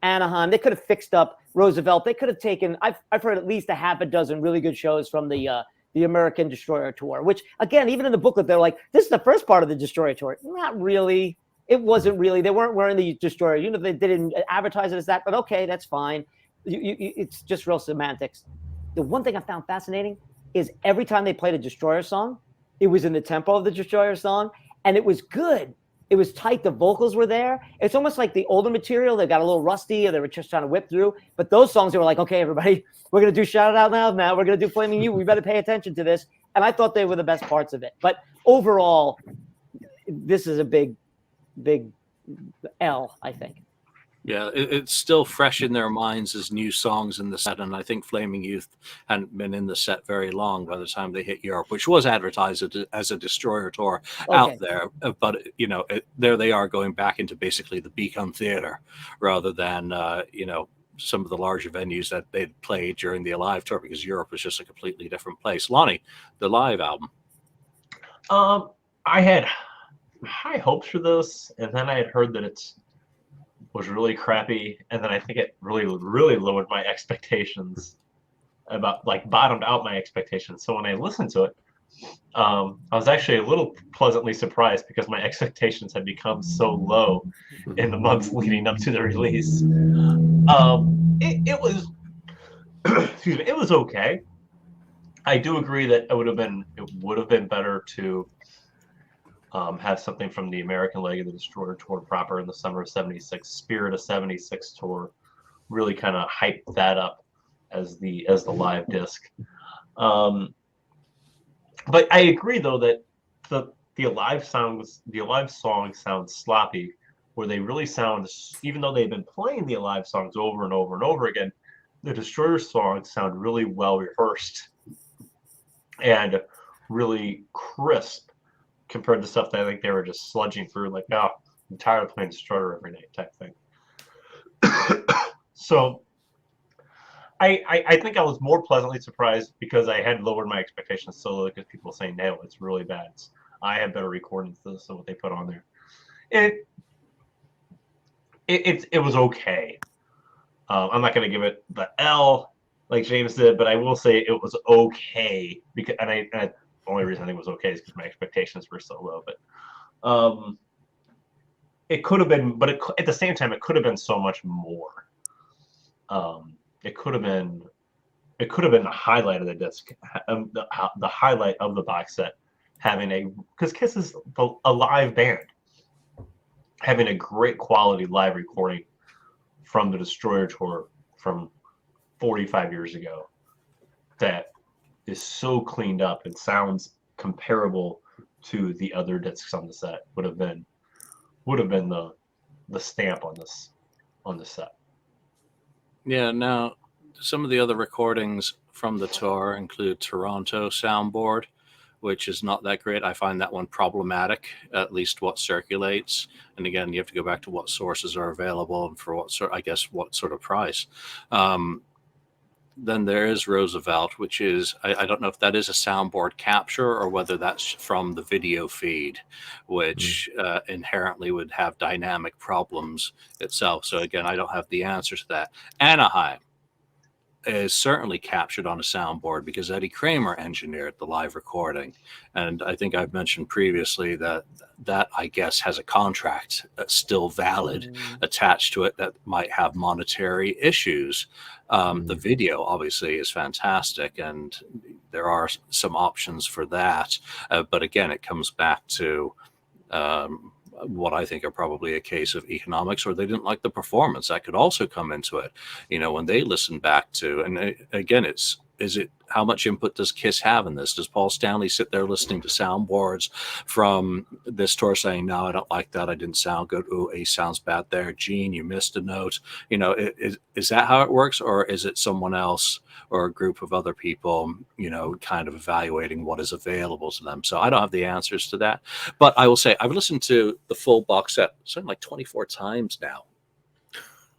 Anaheim, they could have fixed up Roosevelt, they could have taken. I've heard at least a half a dozen really good shows from the American Destroyer tour, which again, even in the booklet, they're like, this is the first part of the Destroyer tour. Not really. It wasn't really. They weren't wearing the Destroyer. You know, they didn't advertise it as that, but okay, that's fine. It's just real semantics. The one thing I found fascinating is every time they played a Destroyer song, it was in the tempo of the Destroyer song, and it was good. It was tight. The vocals were there. It's almost like the older material. They got a little rusty, or they were just trying to whip through. But those songs, they were like, okay, everybody, we're going to do Shout It Out Loud now. We're going to do Flaming You. We better pay attention to this. And I thought they were the best parts of it. But overall, this is a big L, I think. Yeah, it's still fresh in their minds as new songs in the set, and I think Flaming Youth hadn't been in the set very long by the time they hit Europe, which was advertised as a Destroyer tour out there. But you know, there they are going back into basically the Beacon Theater rather than you know, some of the larger venues that they'd played during the Alive tour, because Europe was just a completely different place. Lonnie, the Live album. I had high hopes for this, and then I had heard that it was really crappy, and then I think it really lowered my expectations, bottomed out my expectations. So when I listened to it, I was actually a little pleasantly surprised, because my expectations had become so low in the months leading up to the release. It was excuse me, it was okay. I do agree that it would have been better to have something from the American leg of the Destroyer tour proper in the summer of '76, Spirit of '76 tour, really kind of hype that up as the live disc. But I agree though that the Alive songs sound sloppy, where they really sound, even though they've been playing the Alive songs over and over and over again, the Destroyer songs sound really well rehearsed and really crisp compared to stuff that I think they were just sludging through, like, oh, I'm tired of playing Destroyer every night type thing. So I think I was more pleasantly surprised because I had lowered my expectations so low because people saying, no, it's really bad. I have better recordings than what they put on there. It was okay. I'm not going to give it the L like James did, but I will say it was okay because, and the only reason I think it was okay is because my expectations were so low. But it could have been, but at the same time, it could have been so much more. It could have been the highlight of the disc, the highlight of the box set, because Kiss is a live band, having a great quality live recording from the Destroyer tour from 45 years ago that is so cleaned up and sounds comparable to the other discs on the set would have been the stamp on this set. Yeah, now some of the other recordings from the tour include Toronto soundboard, which is not that great. I find that one problematic, at least what circulates. And again, you have to go back to what sources are available and for what sort of price. Then there is Roosevelt, which is, I don't know if that is a soundboard capture or whether that's from the video feed, which inherently would have dynamic problems itself. So again, I don't have the answer to that. Anaheim is certainly captured on a soundboard because Eddie Kramer engineered the live recording. And I think I've mentioned previously that I guess has a contract still valid attached to it that might have monetary issues. The video obviously is fantastic and there are some options for that. But again, it comes back to what I think are probably a case of economics, or they didn't like the performance. That could also come into it. When they listen back to, and again, is it how much input does Kiss have in this? Does Paul Stanley sit there listening to soundboards from this tour saying, no, I don't like that. I didn't sound good. Ooh, Ace sounds bad there. Gene, you missed a note. Is that how it works? Or is it someone else or a group of other people, kind of evaluating what is available to them? So I don't have the answers to that. But I will say I've listened to the full box set something like 24 times now.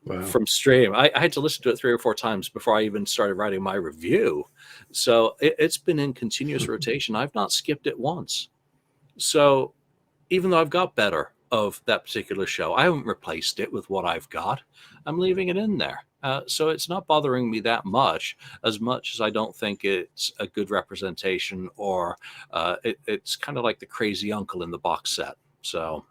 Wow. From stream. I had to listen to it 3 or 4 times before I even started writing my review. So it's been in continuous rotation. I've not skipped it once. So even though I've got better of that particular show, I haven't replaced it with what I've got. I'm leaving it in there. So it's not bothering me that much as I don't think it's a good representation or it's kind of like the crazy uncle in the box set. So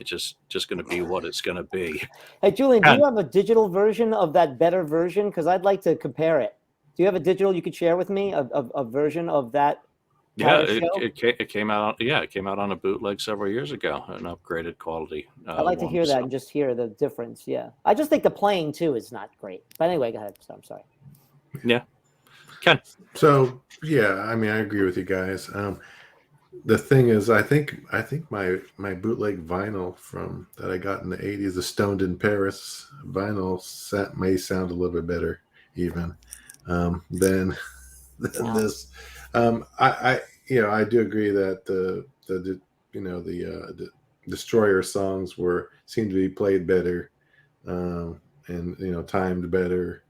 it's just going to be what it's going to be. Hey, Julian, do you have a digital version of that better version? Because I'd like to compare it. Do you have a digital you could share with me, a version of that? Yeah, it came out. It came out on a bootleg several years ago, an upgraded quality. I'd like to hear that and just hear the difference. Yeah, I just think the playing too is not great. But anyway, go ahead. So, I'm sorry. Yeah, Ken. So yeah, I mean, I agree with you guys. The thing is, I think my bootleg vinyl from that I got in the 80s, the Stoned in Paris vinyl set may sound a little bit better even than this. I do agree that the Destroyer songs seemed to be played better and timed better.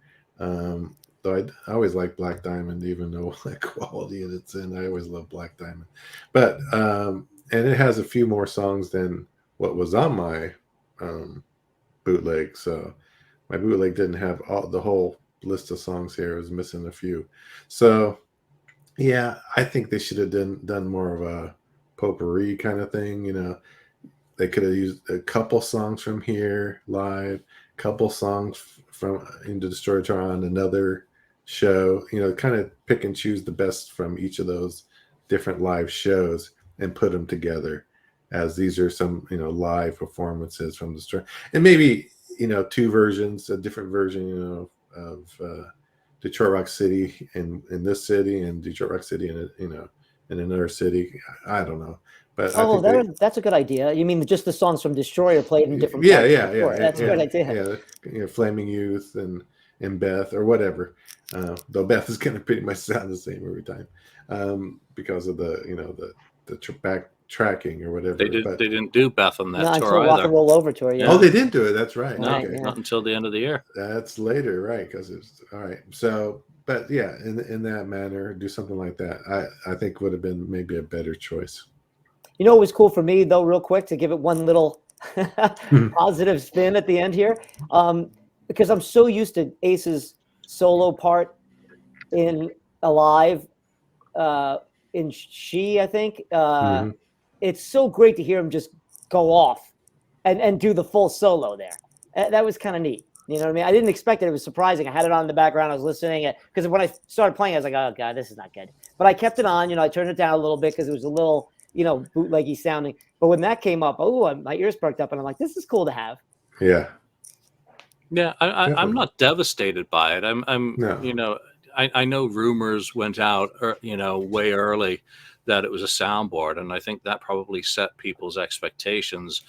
Though I always like Black Diamond, even though the quality it's in. I always love Black Diamond, but and it has a few more songs than what was on my bootleg. So my bootleg didn't have the whole list of songs here. It was missing a few. So yeah, I think they should have done more of a potpourri kind of thing. They could have used a couple songs from here live, couple songs from Into Destroyer Tour on another show, kind of pick and choose the best from each of those different live shows and put them together as these are some, live performances from the Destroyer. And maybe, 2 versions, a different version, of Detroit Rock City in this city and Detroit Rock City in another city. I don't know. But that's a good idea. You mean just the songs from Destroyer played in different yeah. That's a good idea. Yeah, Flaming Youth and Beth or whatever. Though Beth is going to pretty much sound the same every time because of the tracking or whatever. They didn't do Beth on that Not tour until Rock either. and Roll Over tour. Yeah. Oh, they didn't do it. That's right. No, Okay. not until the end of the year. That's later, right? Because it's all right. So, but yeah, in that manner, do something like that. I think would have been maybe a better choice. You know, it was cool for me though, real quick, to give it one little positive spin at the end here, because I'm so used to Ace's solo part in Alive, in She, I think. It's so great to hear him just go off and do the full solo there. That was kind of neat. You know what I mean? I didn't expect it. It was surprising. I had it on in the background. I was listening it because when I started playing, I was like, oh God, this is not good. But I kept it on. You know, I turned it down a little bit because it was a little, you know, bootleggy sounding. But when that came up, my ears perked up and I'm like, this is cool to have. Yeah. Yeah, I'm not devastated by it. No. You know, I know rumors went out, you know, way early that it was a soundboard, and I think that probably set people's expectations,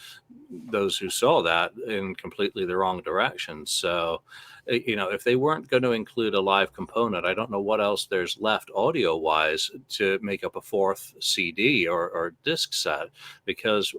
those who saw that, in completely the wrong direction. So, you know, if they weren't going to include a live component, I don't know what else there's left audio-wise to make up a fourth CD or disc set, because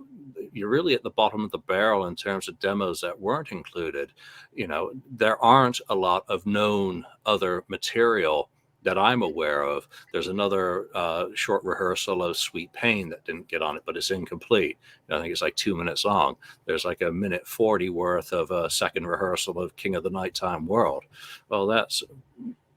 you're really at the bottom of the barrel in terms of demos that weren't included. You know, there aren't a lot of known other material that I'm aware of. There's another short rehearsal of Sweet Pain that didn't get on it, but it's incomplete. I think it's like 2 minutes long. There's like a minute 40 worth of a second rehearsal of King of the Nighttime World. Well, that's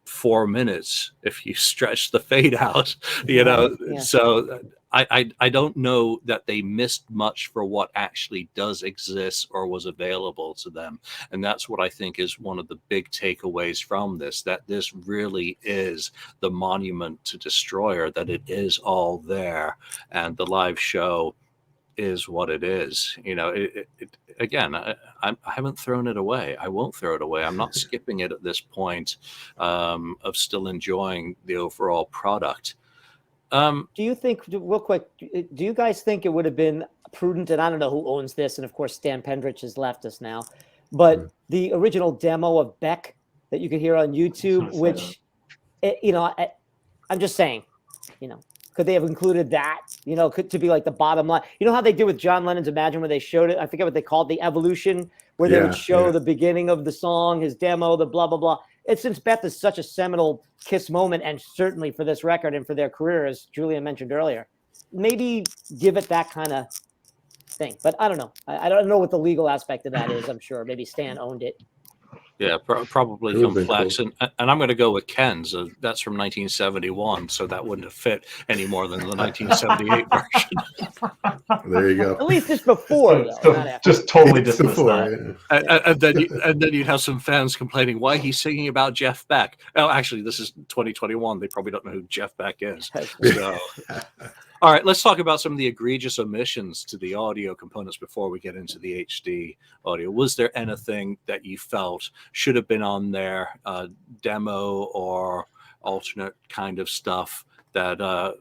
4 minutes if you stretch the fade out, you know. Yeah. So I don't know that they missed much for what actually does exist or was available to them. And that's what I think is one of the big takeaways from this, that this really is the monument to Destroyer, that it is all there. And the live show is what it is. You know, again, I haven't thrown it away. I won't throw it away. I'm not skipping it at this point, of still enjoying the overall product. Do you think, real quick, do you guys think it would have been prudent, and I don't know who owns this, and of course Stan Pendrich has left us now, but the original demo of Beck that you could hear on YouTube, which, you know, I'm just saying, you know, could they have included that, you know, to be like the bottom line? You know how they did with John Lennon's Imagine, where they showed it, I forget what they called the evolution, where they would show the beginning of the song, his demo, the blah, blah, blah. It's, since Beth is such a seminal Kiss moment, and certainly for this record and for their career, as Julian mentioned earlier, maybe give it that kind of thing. But I don't know. I don't know what the legal aspect of that is. I'm sure maybe Stan owned it. Yeah, probably complex. Cool. And I'm going to go with Ken's. That's from 1971, so that wouldn't have fit any more than the 1978 version. There you go. At least it's before, though. Not after. Just totally dismiss that. Yeah. And then you'd have some fans complaining why he's singing about Jeff Beck. Oh, actually, this is 2021. They probably don't know who Jeff Beck is. So. All right, let's talk about some of the egregious omissions to the audio components before we get into the HD audio. Was there anything that you felt should have been on there, demo or alternate kind of stuff that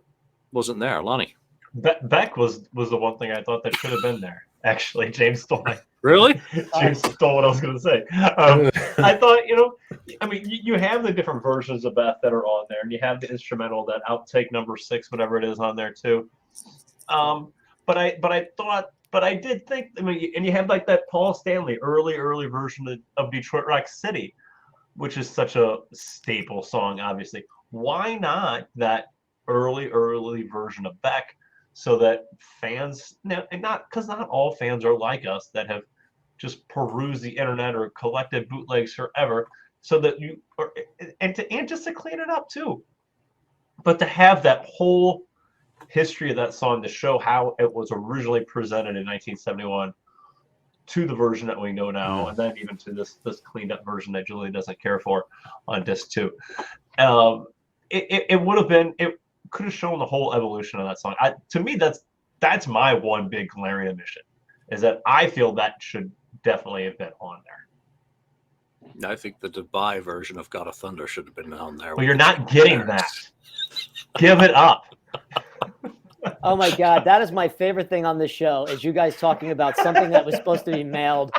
wasn't there? Lonnie? Beck was the one thing I thought that should have been there. Actually, James stole it. Really? James stole what I was going to say. I thought, you know, I mean, you have the different versions of Beth that are on there, and you have the instrumental, that outtake number 6, whatever it is, on there too. But I did think, I mean, and you have like that Paul Stanley early version of Detroit Rock City, which is such a staple song, obviously. Why not that early version of Beck? So that fans, and not because not all fans are like us that have just perused the internet or collected bootlegs forever, so that you, and just to clean it up too, but to have that whole history of that song to show how it was originally presented in 1971 to the version that we know now, and then even to this cleaned up version that Julie doesn't care for on disc 2. It would have been, it could have shown the whole evolution of that song. To me, that's my one big glaring omission, is that I feel that should definitely have been on there. I think the Dubai version of God of Thunder should have been on there. Well, you're not getting that. Give it up. Oh my God, that is my favorite thing on this show, is you guys talking about something that was supposed to be mailed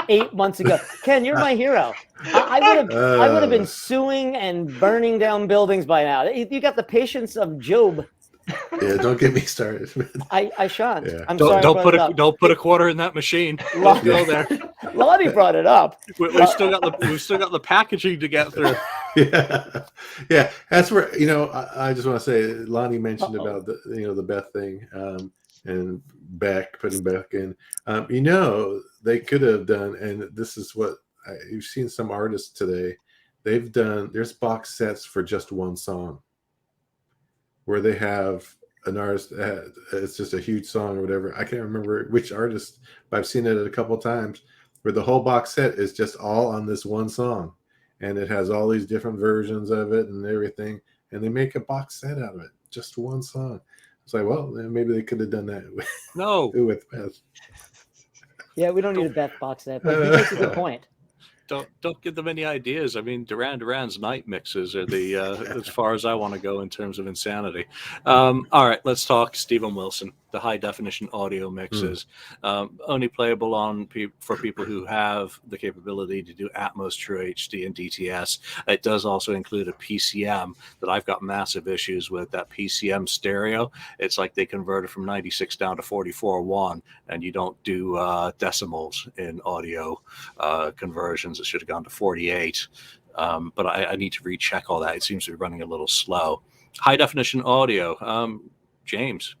8 months ago. Ken, you're my hero. I would have been suing and burning down buildings by now. You got the patience of Job. Yeah, don't get me started. I shan't. Yeah. I'm sorry. Don't put a quarter in that machine. Don't go there. Lonnie brought it up. We've still got the packaging to get through. Yeah. That's where I just want to say Lonnie mentioned about the Beth thing and putting Beck in. They could have done, and this is what you've seen some artists today. They've done. There's box sets for just one song, where they have an artist. It's just a huge song or whatever. I can't remember which artist, but I've seen it a couple times where the whole box set is just all on this one song. And it has all these different versions of it and everything. And they make a box set out of it. Just one song. It's like, well, maybe they could have done that with Beth. Yeah, we don't need a Beth box set, but he makes a good point. Don't give them any ideas. I mean, Duran Duran's night mixes are the as far as I want to go in terms of insanity. All right, let's talk Steven Wilson, the high definition audio mixes, only playable for people who have the capability to do Atmos, True HD, and DTS. It does also include a PCM that I've got massive issues with. That PCM stereo, it's like they converted from 96 down to 44.1, and you don't do decimals in audio conversions. It should have gone to 48. But I need to recheck all that. It seems to be running a little slow. High definition audio. James.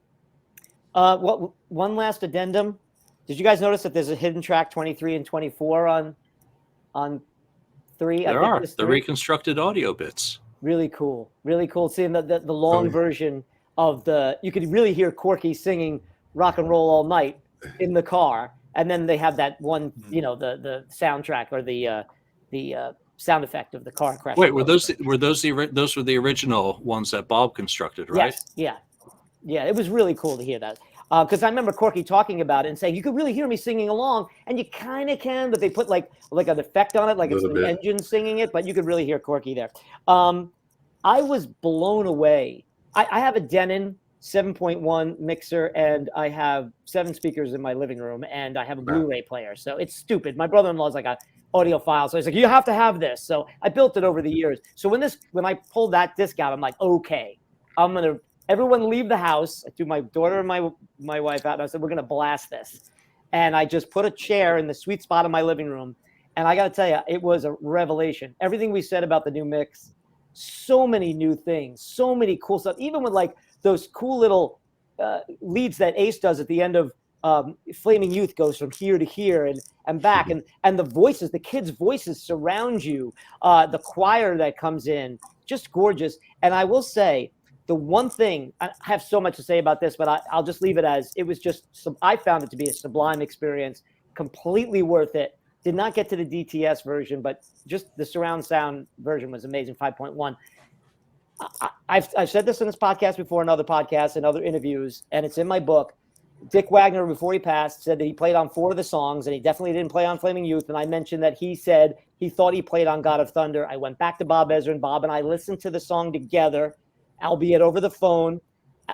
Well, one last addendum. Did you guys notice that there's a hidden track 23 and 24 on 3? There are the reconstructed audio bits. Really cool. Really cool. Seeing the long version of you could really hear Corky singing Rock and Roll All Night in the car. And then they have that one, the soundtrack or the sound effect of the car crash. Wait, were those the original ones that Bob constructed, right? Yes. Yeah. It was really cool to hear that because I remember Corky talking about it and saying you could really hear me singing along, and you kind of can, but they put like an effect on it, like it's the engine singing it, but you could really hear Corky there. I was blown away. I have a Denon 7.1 mixer, and I have 7 speakers in my living room, and I have a Blu-ray player. So it's stupid. My brother-in-law's like a audiophile, so he's like, you have to have this. So I built it over the years. So when I pulled that disc out, I'm like, okay, everyone leave the house. I threw my daughter and my wife out, and I said, we're gonna blast this. And I just put a chair in the sweet spot of my living room, and I got to tell you, it was a revelation. Everything we said about the new mix, so many new things, so many cool stuff, even with like those cool little leads that Ace does at the end of Flaming Youth, goes from here to here and back, and the voices, the kids' voices surround you, the choir that comes in, just gorgeous. And I will say, the one thing, I have so much to say about this, but I'll just leave it as it was I found it to be a sublime experience, completely worth it. Did not get to the DTS version, but just the surround sound version was amazing, 5.1. I've said this in this podcast before, in other podcasts and other interviews, and it's in my book. Dick Wagner, before he passed, said that he played on 4 of the songs, and he definitely didn't play on Flaming Youth. And I mentioned that he said he thought he played on God of Thunder. I went back to Bob Ezra, and Bob and I listened to the song together, albeit over the phone.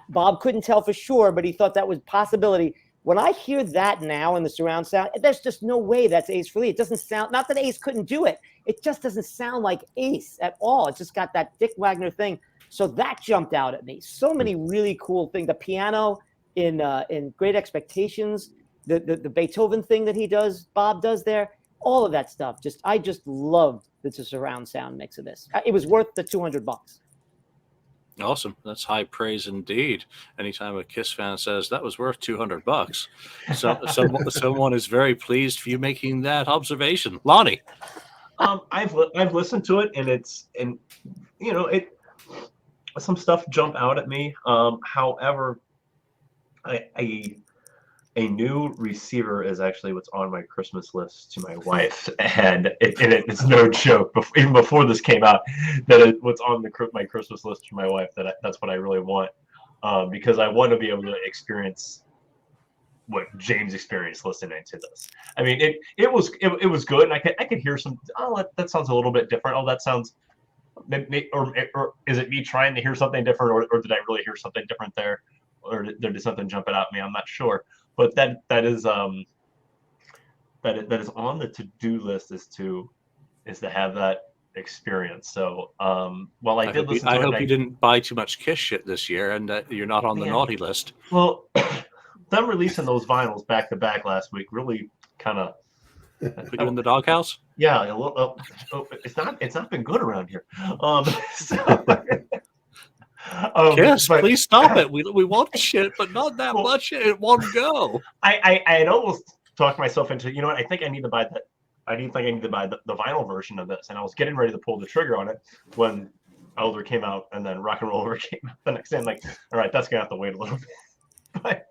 Bob couldn't tell for sure, but he thought that was a possibility. When I hear that now in the surround sound, there's just no way that's Ace Frehley. It doesn't sound, not that Ace couldn't do it, it just doesn't sound like Ace at all. It's just got that Dick Wagner thing. So that jumped out at me. So many really cool things. The piano in Great Expectations, the Beethoven thing that Bob does there, all of that stuff. I just loved the surround sound mix of this. It was worth the $200. Awesome. That's high praise indeed. Anytime a Kiss fan says that was worth $200, so someone is very pleased for you making that observation. Lonnie. I've listened to it, and some stuff jump out at me. However, a new receiver is actually what's on my Christmas list to my wife, and it's no joke. Even before this came out, what's on my Christmas list to my wife, that's what I really want, because I want to be able to experience what James experienced listening to this. I mean, it was good, and I could hear some. Oh, that sounds a little bit different. Oh, that sounds. Or is it me trying to hear something different, or did I really hear something different there, or did something jump out at me? I'm not sure. But that is on the to-do list is to have that experience. So while I did listen to I it, hope you didn't buy too much Kiss shit this year, and that you're not on the Man. naughty list. well, them releasing those vinyls back to back last week really kind of Put you in the doghouse. yeah, a little, it's not been good around here. Kiss, but please stop it. We want shit, but not that Well, much in one go. I had almost talked myself into, you know what, I think I need to buy that. I didn't think I need to buy the vinyl version of this, and I was getting ready to pull the trigger on it when Elder came out, and then Rock and Roll Over came out the next day. I'm like, all right, that's gonna have to wait a little bit. But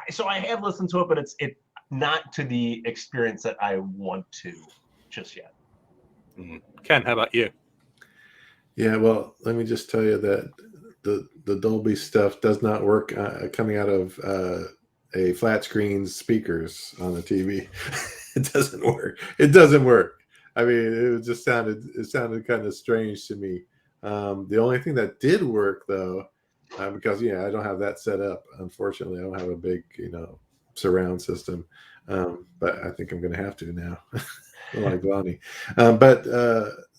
so I have listened to it, but it's not to the experience that I want to just yet. Ken, how about you? Yeah, well, let me just tell you that the Dolby stuff does not work coming out of a flat screen speakers on the TV. It doesn't work. It doesn't work. I mean, it sounded kind of strange to me. The only thing that did work though, because I don't have that set up. Unfortunately, I don't have a big surround system, but I think I'm going to have to now, like Lonnie. But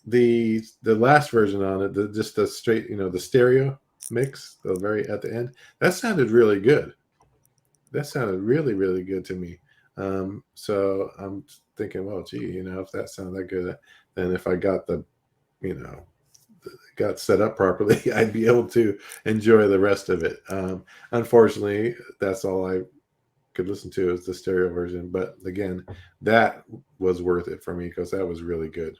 the last version on it, just the straight, the stereo mix, the very at the end, that sounded really good. That sounded really, really good to me. So I'm thinking, well, gee, if that sounded that good, then if I got got set up properly, I'd be able to enjoy the rest of it. Unfortunately, that's all I could listen to is the stereo version. But again, that was worth it for me because that was really good.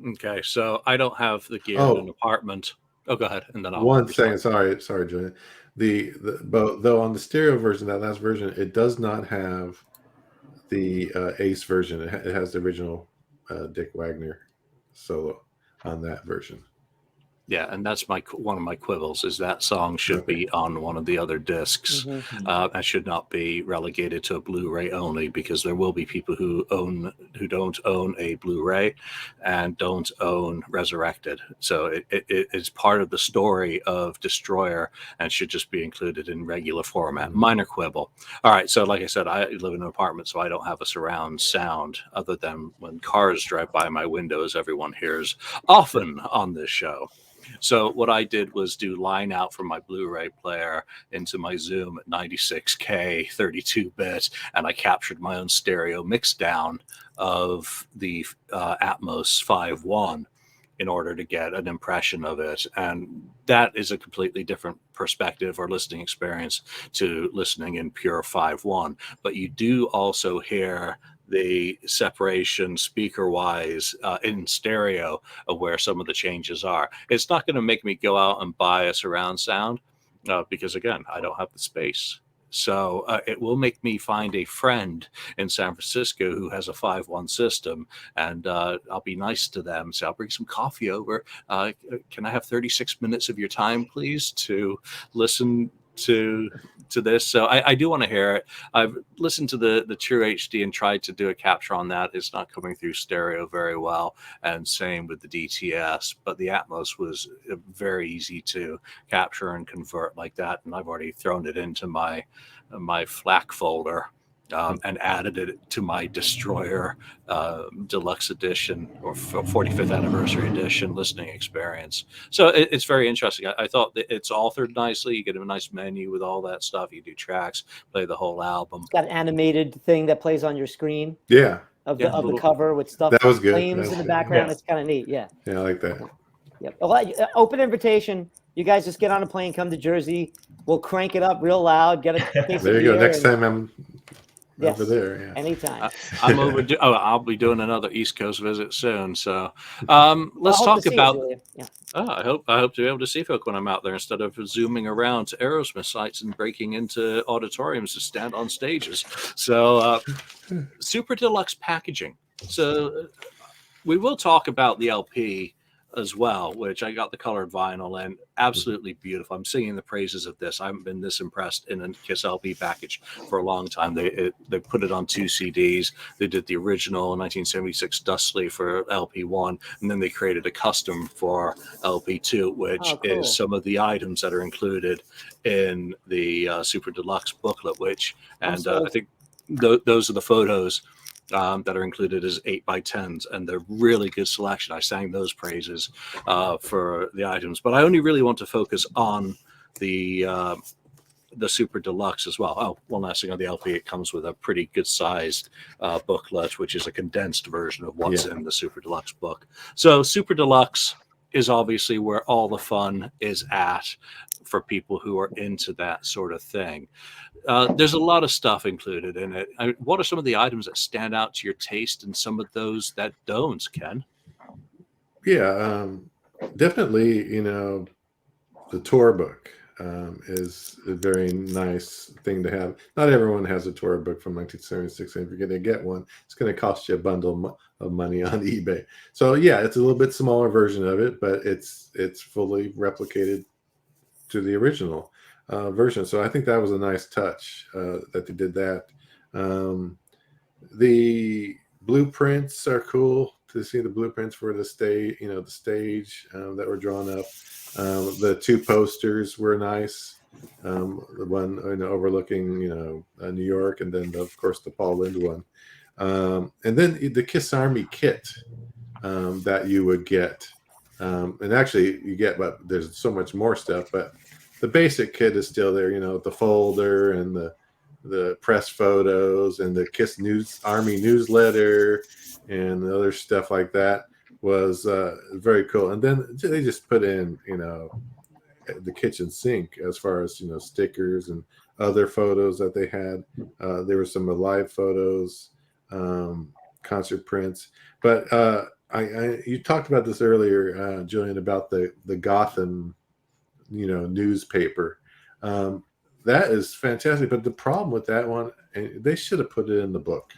Okay, so I don't have the gear in an apartment. Oh, go ahead, and then I'll. One second, sorry, Julian. Though on the stereo version, that last version, it does not have the Ace version. It has the original Dick Wagner solo on that version. Yeah, and that's one of my quibbles is that song should be on one of the other discs. And should not be relegated to a Blu-ray only, because there will be people who don't own a Blu-ray and don't own Resurrected. So it's part of the story of Destroyer and should just be included in regular format. Minor quibble. All right, so like I said, I live in an apartment, so I don't have a surround sound other than when cars drive by my windows, everyone hears often on this show. So what I did was do line out from my Blu-ray player into my Zoom at 96K 32-bit, and I captured my own stereo mix down of the Atmos 5.1 in order to get an impression of it. And that is a completely different perspective or listening experience to listening in pure 5.1. But you do also hear the separation speaker wise in stereo of where some of the changes are. It's not going to make me go out and buy a surround sound because again, I don't have the space. So it will make me find a friend in San Francisco who has a 5.1 system, and I'll be nice to them. So I'll bring some coffee over. Can I have 36 minutes of your time, please, to listen to this? So I do want to hear it. I've listened to the True HD and tried to do a capture on that. It's not coming through stereo very well, and same with the DTS, but the Atmos was very easy to capture and convert like that, and I've already thrown it into my FLAC folder and added it to my Destroyer Deluxe Edition or 45th Anniversary Edition listening experience. So it's very interesting. I thought that it's authored nicely. You get a nice menu with all that stuff. You do tracks, play the whole album. It's got an animated thing that plays on your screen. Yeah. Of the cover with stuff. That was good. Flames in the background. It's kind of neat. Yeah. Yeah, I like that. Yep. Well, open invitation. You guys just get on a plane, come to Jersey. We'll crank it up real loud. Get a case there of you go. beer Next time I'm over there. Yeah. Anytime. I'm over. I'll be doing another East Coast visit soon. So let's talk about. I hope to be able to see folk when I'm out there instead of zooming around to Aerosmith sites and breaking into auditoriums to stand on stages. So super deluxe packaging. So we will talk about the LP as well, which I got the colored vinyl and absolutely beautiful. I'm singing the praises of this. I haven't been this impressed in a Kiss LP package for a long time. They put it on 2 CDs. They did the original 1976 Dustly for LP1, and then they created a custom for LP2, which is some of the items that are included in the Super Deluxe booklet, I think those are the photos that are included as 8x10s, and they're really good selection. I sang those praises for the items, but I only really want to focus on the Super Deluxe as well. Oh, one last thing on the LP, it comes with a pretty good sized booklet, which is a condensed version of what's in the Super Deluxe book. So Super Deluxe is obviously where all the fun is at for people who are into that sort of thing. There's a lot of stuff included in it. What are some of the items that stand out to your taste and some of those that don't, Ken? Yeah, definitely, the tour book is a very nice thing to have. Not everyone has a tour book from 1976, and if you're going to get one, it's going to cost you a bundle of money on eBay. So yeah, it's a little bit smaller version of it, but it's fully replicated to the original version. So I think that was a nice touch that they did that. The blueprints are cool to see, the blueprints for the stage, the stage that were drawn up. The two posters were nice. The one overlooking New York, and then of course the Paul Lynde one, and then the Kiss Army kit that you would get, and actually you get, but there's so much more stuff. But the basic kit is still there. The folder and the press photos and the Kiss Army newsletter and the other stuff like that was very cool. And then they just put in, the kitchen sink as far as, stickers and other photos that they had. There were some live photos, concert prints. But you talked about this earlier, Julian, about the Gotham, newspaper. That is fantastic. But the problem with that one, they should have put it in the book.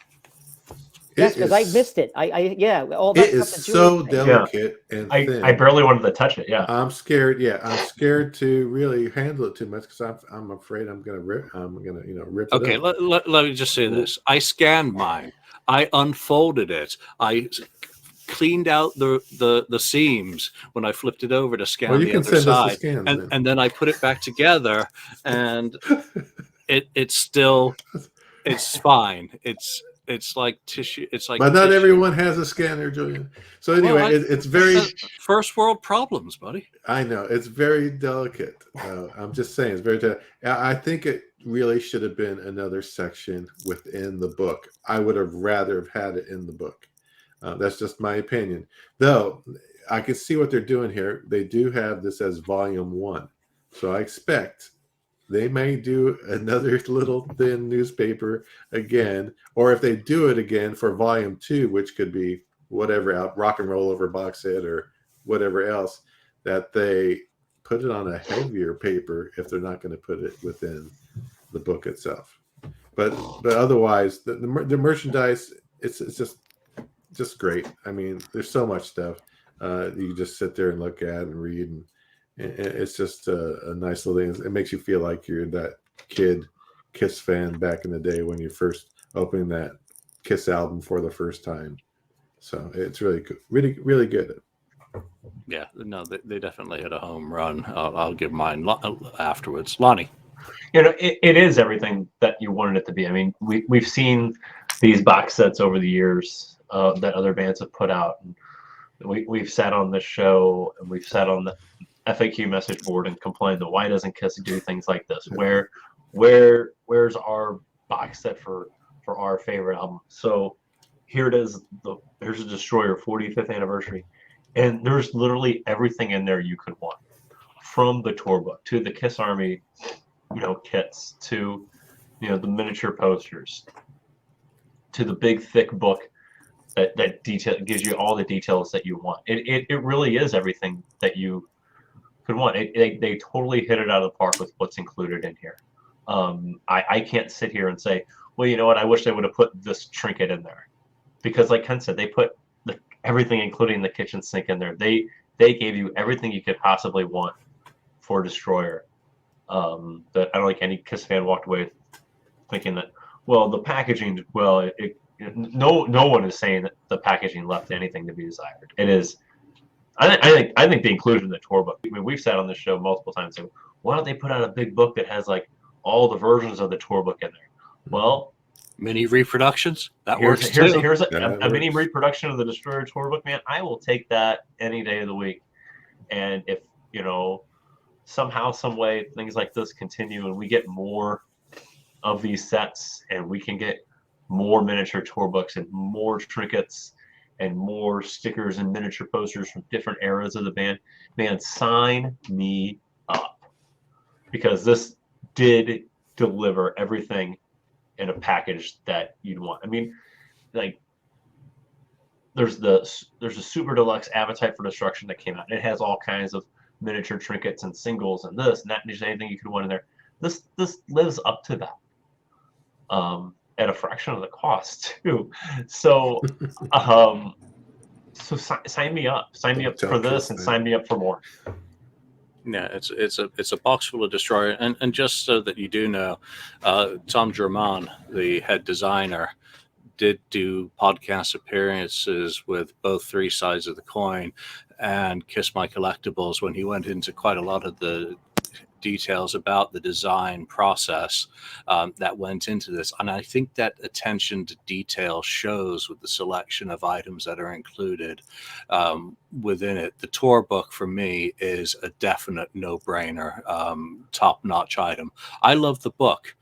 Yes, because I missed it. All that it is so delicate and thin. I barely wanted to touch it. Yeah, I'm scared. Yeah, I'm scared to really handle it too much because I'm afraid I'm gonna rip. Rip it up. Okay, let me just say this. I scanned mine. I unfolded it. I cleaned out the seams when I flipped it over to scan the other side, and then I put it back together, and it's fine. It's like tissue. It's like, but not everyone has a scanner, Julian. So anyway, it's very first world problems, buddy. I know it's very delicate. I'm just saying it's very delicate. I think it really should have been another section within the book. I would have rather have had it in the book. That's just my opinion. Though I can see what they're doing here. They do have this as volume 1, so I expect they may do another little thin newspaper again, or if they do it again for volume 2, which could be whatever out rock and roll over box set or whatever else, that they put it on a heavier paper if they're not going to put it within the book itself. But otherwise, the merchandise, it's just great. I mean, there's so much stuff you just sit there and look at and read, and it's just a nice little thing. It makes you feel like you're that kid Kiss fan back in the day when you first opened that Kiss album for the first time. So it's really good, really good. Yeah, no, they definitely hit a home run. I'll give mine afterwards. Lonnie. It is everything that you wanted it to be. I mean, we've seen these box sets over the years that other bands have put out. And we've sat on this show and we've sat on the FAQ message board and complained that why doesn't Kiss do things like this? Where's our box set for our favorite album? So here it is. Here's a Destroyer 45th anniversary, and there's literally everything in there you could want, from the tour book to the Kiss Army, kits to, the miniature posters, to the big thick book that gives you all the details that you want. It really is everything that you could want. They totally hit it out of the park with what's included in here. I can't sit here and say, well, you know what, I wish they would have put this trinket in there, because like Ken said, they put everything, including the kitchen sink, in there. They gave you everything you could possibly want for Destroyer. That I don't think any Kiss fan walked away thinking that, well, the packaging, no one is saying that the packaging left anything to be desired. It is. I think the inclusion in the tour book. I mean, we've sat on this show multiple times. So why don't they put out a big book that has like all the versions of the tour book in there? Well, Mini reproductions, that Here's works too. a mini reproduction of the Destroyer tour book, man. I will take that any day of the week. And if, somehow, some way, things like this continue and we get more of these sets and we can get more miniature tour books and more trinkets and more stickers and miniature posters from different eras of the band, man, sign me up. Because this did deliver everything in a package that you'd want. I mean, like, there's a Super Deluxe Appetite for Destruction that came out. And it has all kinds of miniature trinkets and singles and this and that, and just anything you could want in there. This lives up to that, at a fraction of the cost too. So, sign me up. Sign me up for this, and sign me up for more. Yeah, it's a box full of Destroyer, and just so that you do know, Tom German, the head designer, did do podcast appearances with both three sides of the coin and Kiss My Collectibles when he went into quite a lot of the details about the design process that went into this. And I think that attention to detail shows with the selection of items that are included within it. The tour book for me is a definite no-brainer, top-notch item. I love the book.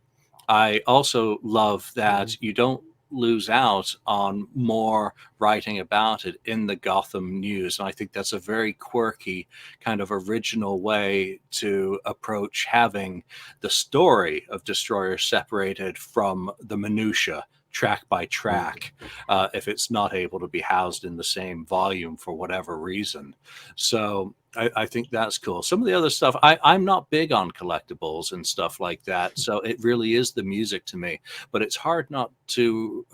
I also love that you don't lose out on more writing about it in the Gotham News. And I think that's a very quirky kind of original way to approach having the story of Destroyer separated from the minutia, track by track, if it's not able to be housed in the same volume for whatever reason. So I think that's cool. Some of the other stuff, I'm not big on collectibles and stuff like that. So it really is the music to me. But it's hard not to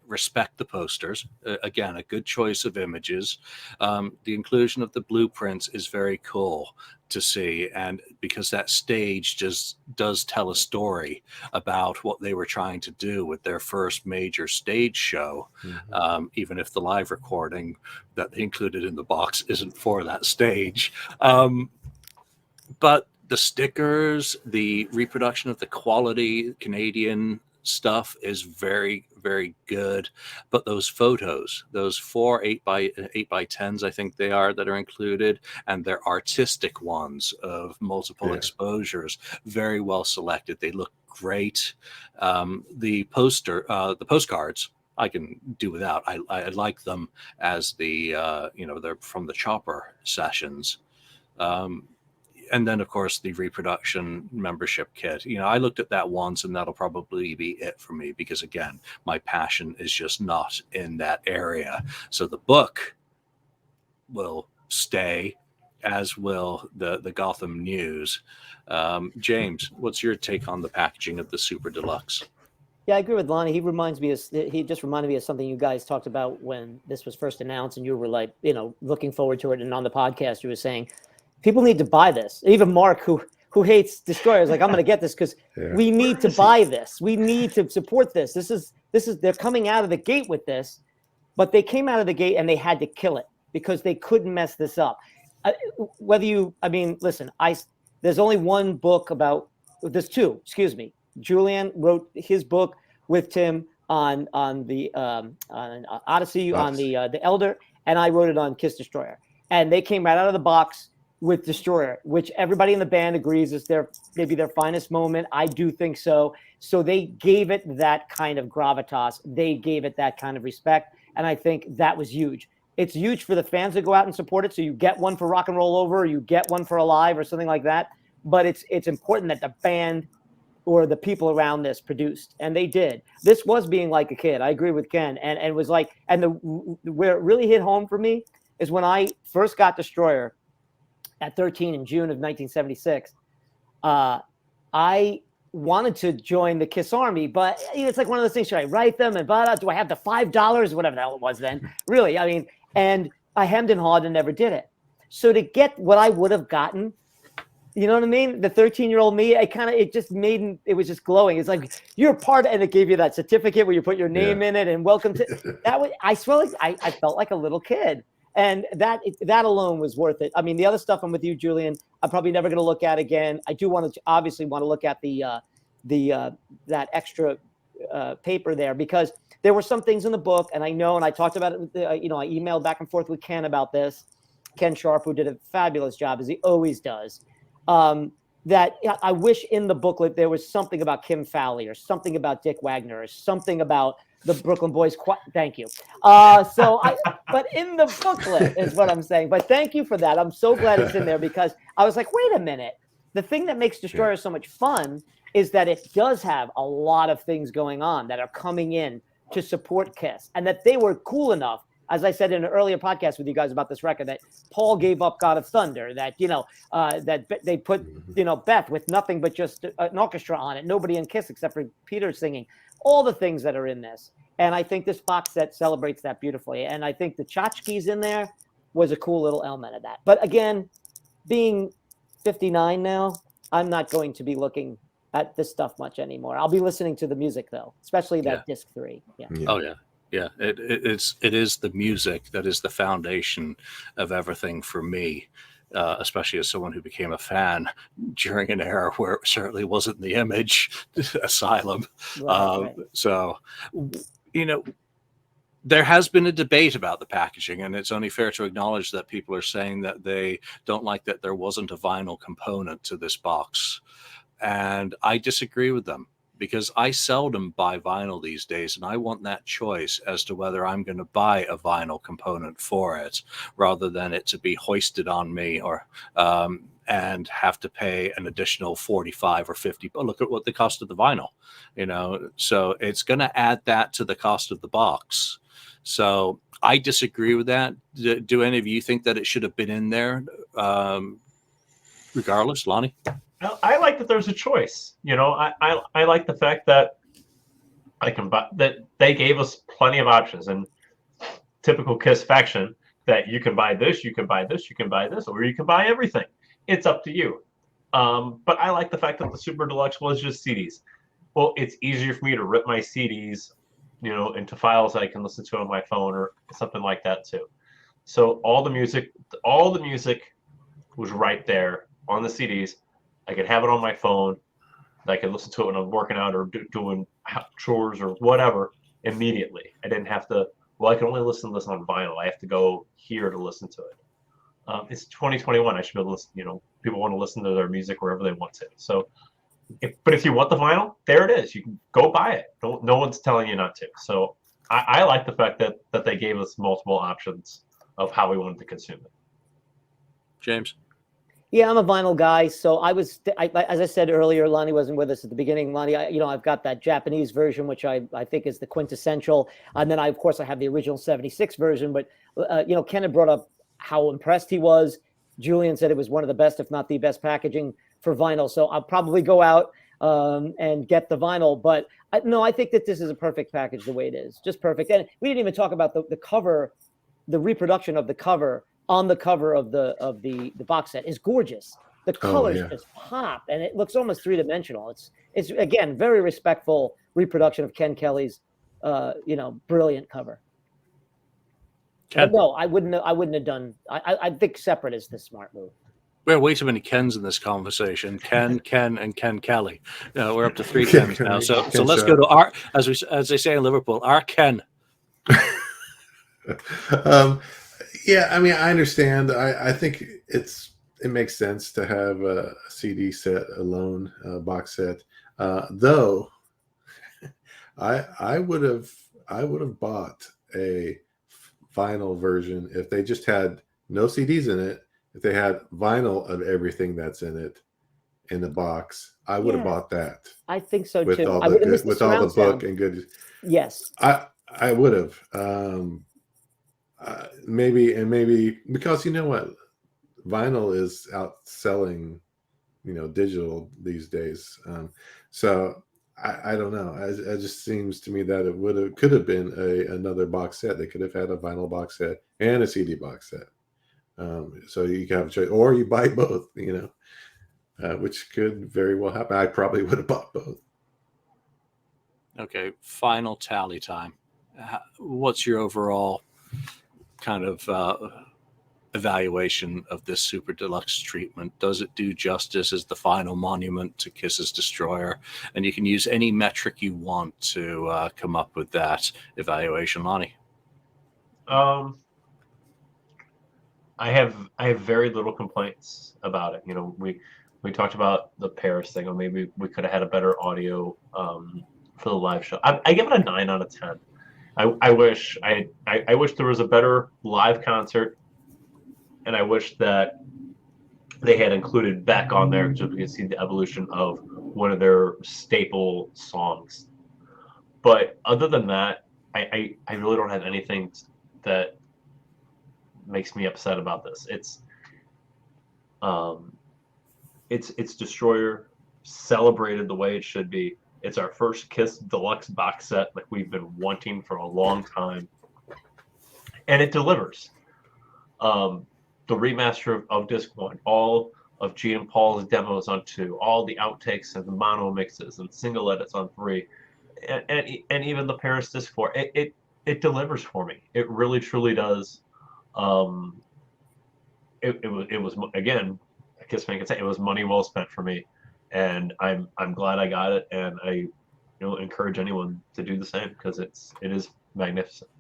respect the posters. Again, a good choice of images. The inclusion of the blueprints is very cool to see, and because that stage just does tell a story about what they were trying to do with their first major stage show, even if the live recording that they included in the box isn't for that stage. But the stickers, the reproduction of the quality Canadian stuff is very, very good. But those photos, those 4 8x10s, I think they are, that are included, and they're artistic ones of multiple exposures, very well selected. They look great. The postcards I can do without. I like them as the they're from the Chopper sessions. And then, of course, the reproduction membership kit. I looked at that once, and that'll probably be it for me because, again, my passion is just not in that area. So the book will stay, as will the Gotham News. James, what's your take on the packaging of the Super Deluxe? Yeah, I agree with Lonnie. He just reminded me of something you guys talked about when this was first announced, and you were like, looking forward to it. And on the podcast, you were saying, people need to buy this. Even Mark, who hates Destroyers, like, I'm going to get this because we need to buy this. We need to support this. This is they're coming out of the gate with this, but they came out of the gate and they had to kill it because they couldn't mess this up. Listen, there's only one book about. There's two. Excuse me. Julian wrote his book with Tim on the Odyssey, on the Elder, and I wrote it on Kiss Destroyer, and they came right out of the box with Destroyer, which everybody in the band agrees is maybe their finest moment. I do think so. So they gave it that kind of gravitas. They gave it that kind of respect. And I think that was huge. It's huge for the fans to go out and support it. So you get one for Rock and Roll Over, or you get one for Alive or something like that. But it's important that the band or the people around this produced. And they did. This was being like a kid. I agree with Ken. And it was like, and where it really hit home for me is when I first got Destroyer at 13 in June of 1976, I wanted to join the Kiss Army, but it's like one of those things, should I write them? And do I have the $5, whatever the hell it was then? Really, and I hemmed and hawed and never did it. So to get what I would have gotten, you know what I mean? The 13-year-old me, it was just glowing. It's like, you're part of, and it gave you that certificate where you put your name in it and welcome to, I felt like a little kid. And that alone was worth it. The other stuff, I'm with you, Julian, I'm probably never going to look at again. I do obviously want to look at that extra paper there, because there were some things in the book, and I know, and I talked about it, I emailed back and forth with Ken about this, Ken Sharp, who did a fabulous job, as he always does, that I wish in the booklet there was something about Kim Fowley, or something about Dick Wagner, or something about the Brooklyn Boys. Thank you. But in the booklet is what I'm saying. But thank you for that. I'm so glad it's in there, because I was like, wait a minute. The thing that makes Destroyer so much fun is that it does have a lot of things going on that are coming in to support Kiss, and that they were cool enough, as I said in an earlier podcast with you guys about this record, that Paul gave up God of Thunder, that, that they put, Beth with nothing but just an orchestra on it, nobody in Kiss except for Peter singing, all the things that are in this. And I think this box set celebrates that beautifully. And I think the tchotchkes in there was a cool little element of that. But again, being 59 now, I'm not going to be looking at this stuff much anymore. I'll be listening to the music, though, especially that disc 3. Yeah. Oh, yeah. Yeah, it is the music that is the foundation of everything for me, especially as someone who became a fan during an era where it certainly wasn't the Image Asylum. Right. So, there has been a debate about the packaging, and it's only fair to acknowledge that people are saying that they don't like that there wasn't a vinyl component to this box. And I disagree with them, because I seldom buy vinyl these days, and I want that choice as to whether I'm going to buy a vinyl component for it, rather than it to be hoisted on me or and have to pay an additional 45 or 50. But look at what the cost of the vinyl, so it's going to add that to the cost of the box. So I disagree with that. Do any of you think that it should have been in there regardless, Lonnie? I like that there's a choice. I like the fact that I can buy, that they gave us plenty of options, and typical Kiss faction, that you can buy this, you can buy this, you can buy this, or you can buy everything. It's up to you. But I like the fact that the Super Deluxe was just CDs. Well, it's easier for me to rip my CDs, into files that I can listen to on my phone or something like that too. So all the music was right there on the CDs. I could have it on my phone. I could listen to it when I'm working out or doing chores or whatever immediately. I didn't have to. Well, I can only listen to this on vinyl. I have to go here to listen to it. It's 2021. I should be able to listen. People want to listen to their music wherever they want to. So, but if you want the vinyl, there it is. You can go buy it. No one's telling you not to. So I like the fact that they gave us multiple options of how we wanted to consume it. James? Yeah, I'm a vinyl guy. So as I said earlier, Lonnie wasn't with us at the beginning. Lonnie, I've got that Japanese version, which I think is the quintessential. And then of course I have the original 76 version, but Ken had brought up how impressed he was. Julian said it was one of the best, if not the best packaging for vinyl. So I'll probably go out and get the vinyl, but I think that this is a perfect package the way it is, just perfect. And we didn't even talk about the cover, the reproduction of the cover on the cover of the box set is gorgeous. The colors just pop, and it looks almost three-dimensional. It's again very respectful reproduction of Ken Kelly's brilliant cover. But no, I wouldn't have done. I think separate is the smart move. We have way too many Kens in this conversation. Ken, and Ken Kelly. We're up to 3 Kens now. So let's go to our, as they say in Liverpool, our Ken. Yeah, I mean, I understand. I think it makes sense to have a CD set alone, box set. Though, I would have bought a vinyl version if they just had no CDs in it. If they had vinyl of everything that's in it in the box, I would have bought that. I think so with too. All the book and good. Yes, I would have. Maybe because you know what, vinyl is outselling, digital these days. So I don't know. It just seems to me that it could have been another box set. They could have had a vinyl box set and a CD box set. So you can have a choice, or you buy both. Which could very well happen. I probably would have bought both. Okay, final tally time. What's your overall kind of evaluation of this Super Deluxe treatment? Does it do justice as the final monument to Kiss's Destroyer? And you can use any metric you want to come up with that evaluation, Lonnie. I have very little complaints about it. You know, we talked about the Paris thing, or maybe we could have had a better audio for the live show. I give it a 9 out of 10. I wish there was a better live concert, and I wish that they had included Beck on there so we could see the evolution of one of their staple songs. But other than that, I really don't have anything that makes me upset about this. It's Destroyer celebrated the way it should be. It's our first Kiss Deluxe box set like we've been wanting for a long time, and it delivers. The remaster of Disc 1, all of Gene and Paul's demos on 2, all the outtakes and the mono mixes and single edits on 3, and even the Paris Disc 4, it delivers for me. It really truly does. It was again, I guess I can say it was money well spent for me, and I'm glad I got it, and I encourage anyone to do the same because it is magnificent.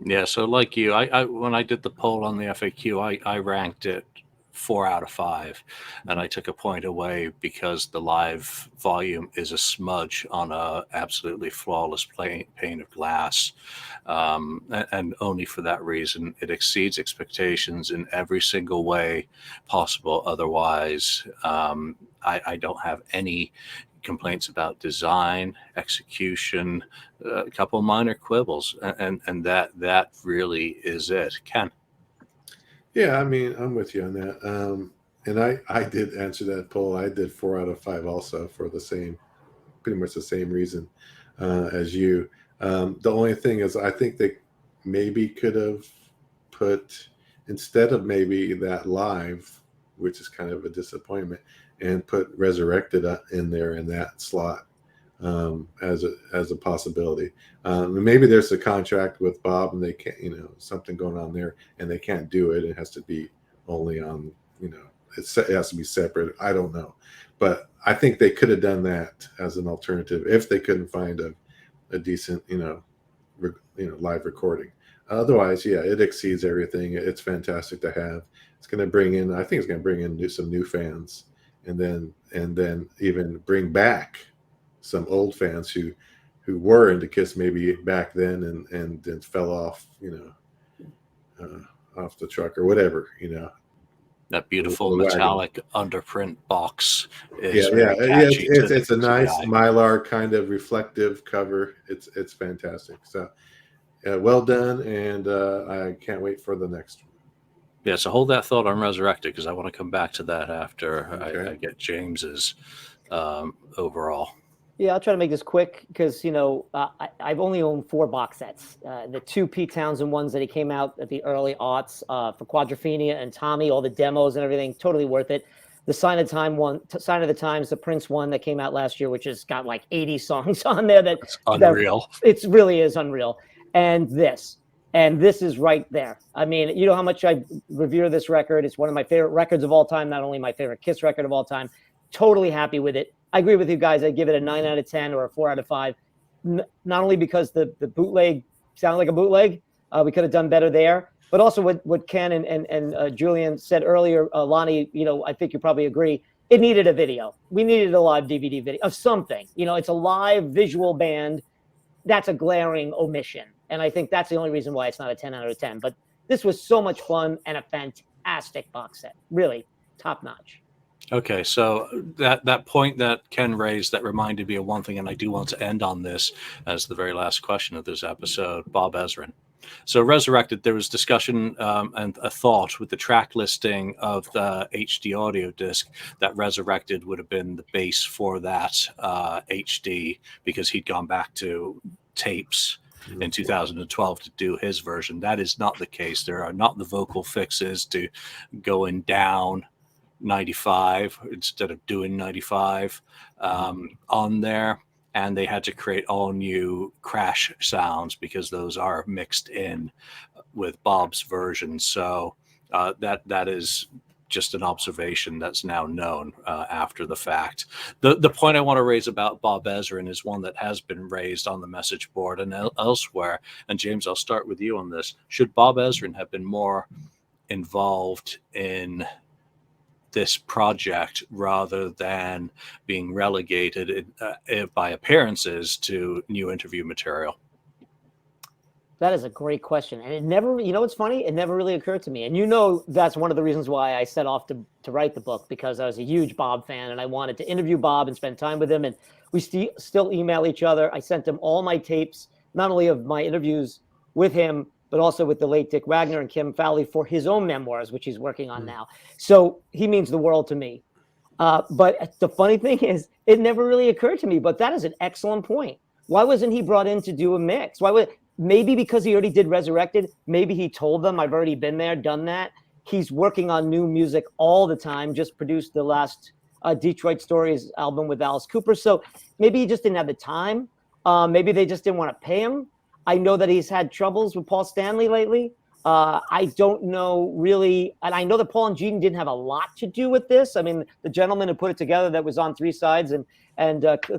Yeah, so like you, I when I did the poll on the FAQ, I ranked it 4 out of 5, and I took a point away because the live volume is a smudge on a absolutely flawless pane of glass, and only for that reason it exceeds expectations in every single way possible. Otherwise, I don't have any complaints about design, execution, a couple minor quibbles, and that really is it. Ken? Yeah, I mean, I'm with you on that. And I did answer that poll. I did 4 out of 5 also for pretty much the same reason as you. The only thing is, I think they maybe could have put, instead of maybe that live, which is kind of a disappointment, and put Resurrected in there in that slot as a possibility. Maybe there's a contract with Bob and they can't, something going on there and they can't do it. It has to be only on, it has to be separate. I don't know. But I think they could have done that as an alternative if they couldn't find a decent, live recording. Otherwise, yeah, it exceeds everything. It's fantastic to have. It's going to bring in, I think it's going to bring in some new fans, and then even bring back some old fans who were into Kiss maybe back then and then fell off, off the truck or whatever, That beautiful metallic underprint box is it's a nice Mylar kind of reflective cover. It's fantastic. So well done, and I can't wait for the next one. Yeah, so hold that thought on Resurrected because I want to come back to that after I get James's overall. Yeah, I'll try to make this quick because, I've only owned 4 box sets. The 2 Pete Townsend ones that he came out at the early aughts for Quadrophenia and Tommy, all the demos and everything, totally worth it. The Sign of the Times, the Prince one that came out last year, which has got like 80 songs on there. That's unreal. It really is unreal. And this is right there. I mean, you know how much I revere this record. It's one of my favorite records of all time, not only my favorite Kiss record of all time. Totally happy with it. I agree with you guys. I'd give it a 9 out of 10 or a 4 out of 5. Not only because the bootleg sounded like a bootleg, we could have done better there, but also what Ken and Julian said earlier, Lonnie, I think you probably agree. It needed a video. We needed a live DVD video of something. It's a live visual band. That's a glaring omission. And I think that's the only reason why it's not a 10 out of 10. But this was so much fun and a fantastic box set. Really top notch. Okay, so that point that Ken raised, that reminded me of one thing, and I do want to end on this as the very last question of this episode, Bob Ezrin. So Resurrected, there was discussion and a thought with the track listing of the HD audio disc that Resurrected would have been the base for that HD because he'd gone back to tapes in 2012 to do his version. That is not the case. There are not the vocal fixes to going down 95 instead of doing 95 on there, and they had to create all new crash sounds because those are mixed in with Bob's version. So That is just an observation that's now known after the fact. The point I want to raise about Bob Ezrin is one that has been raised on the message board and elsewhere. And James, I'll start with you on this. Should Bob Ezrin have been more involved in this project rather than being relegated by appearances to new interview material? That is a great question. And it never, you know, what's funny? It never really occurred to me. And you know, that's one of the reasons why I set off to write the book, because I was a huge Bob fan and I wanted to interview Bob and spend time with him. And we still email each other. I sent him all my tapes, not only of my interviews with him, but also with the late Dick Wagner and Kim Fowley for his own memoirs, which he's working on now. So he means the world to me. But the funny thing is, it never really occurred to me, but that is an excellent point. Why wasn't he brought in to do a mix? Maybe because he already did Resurrected. Maybe he told them, I've already been there, done that. He's working on new music all the time, just produced the last Detroit Stories album with Alice Cooper. So maybe he just didn't have the time. Maybe they just didn't want to pay him. I know that he's had troubles with Paul Stanley lately. I don't know really. And I know that Paul and Gene didn't have a lot to do with this. I mean, the gentleman who put it together that was on Three Sides and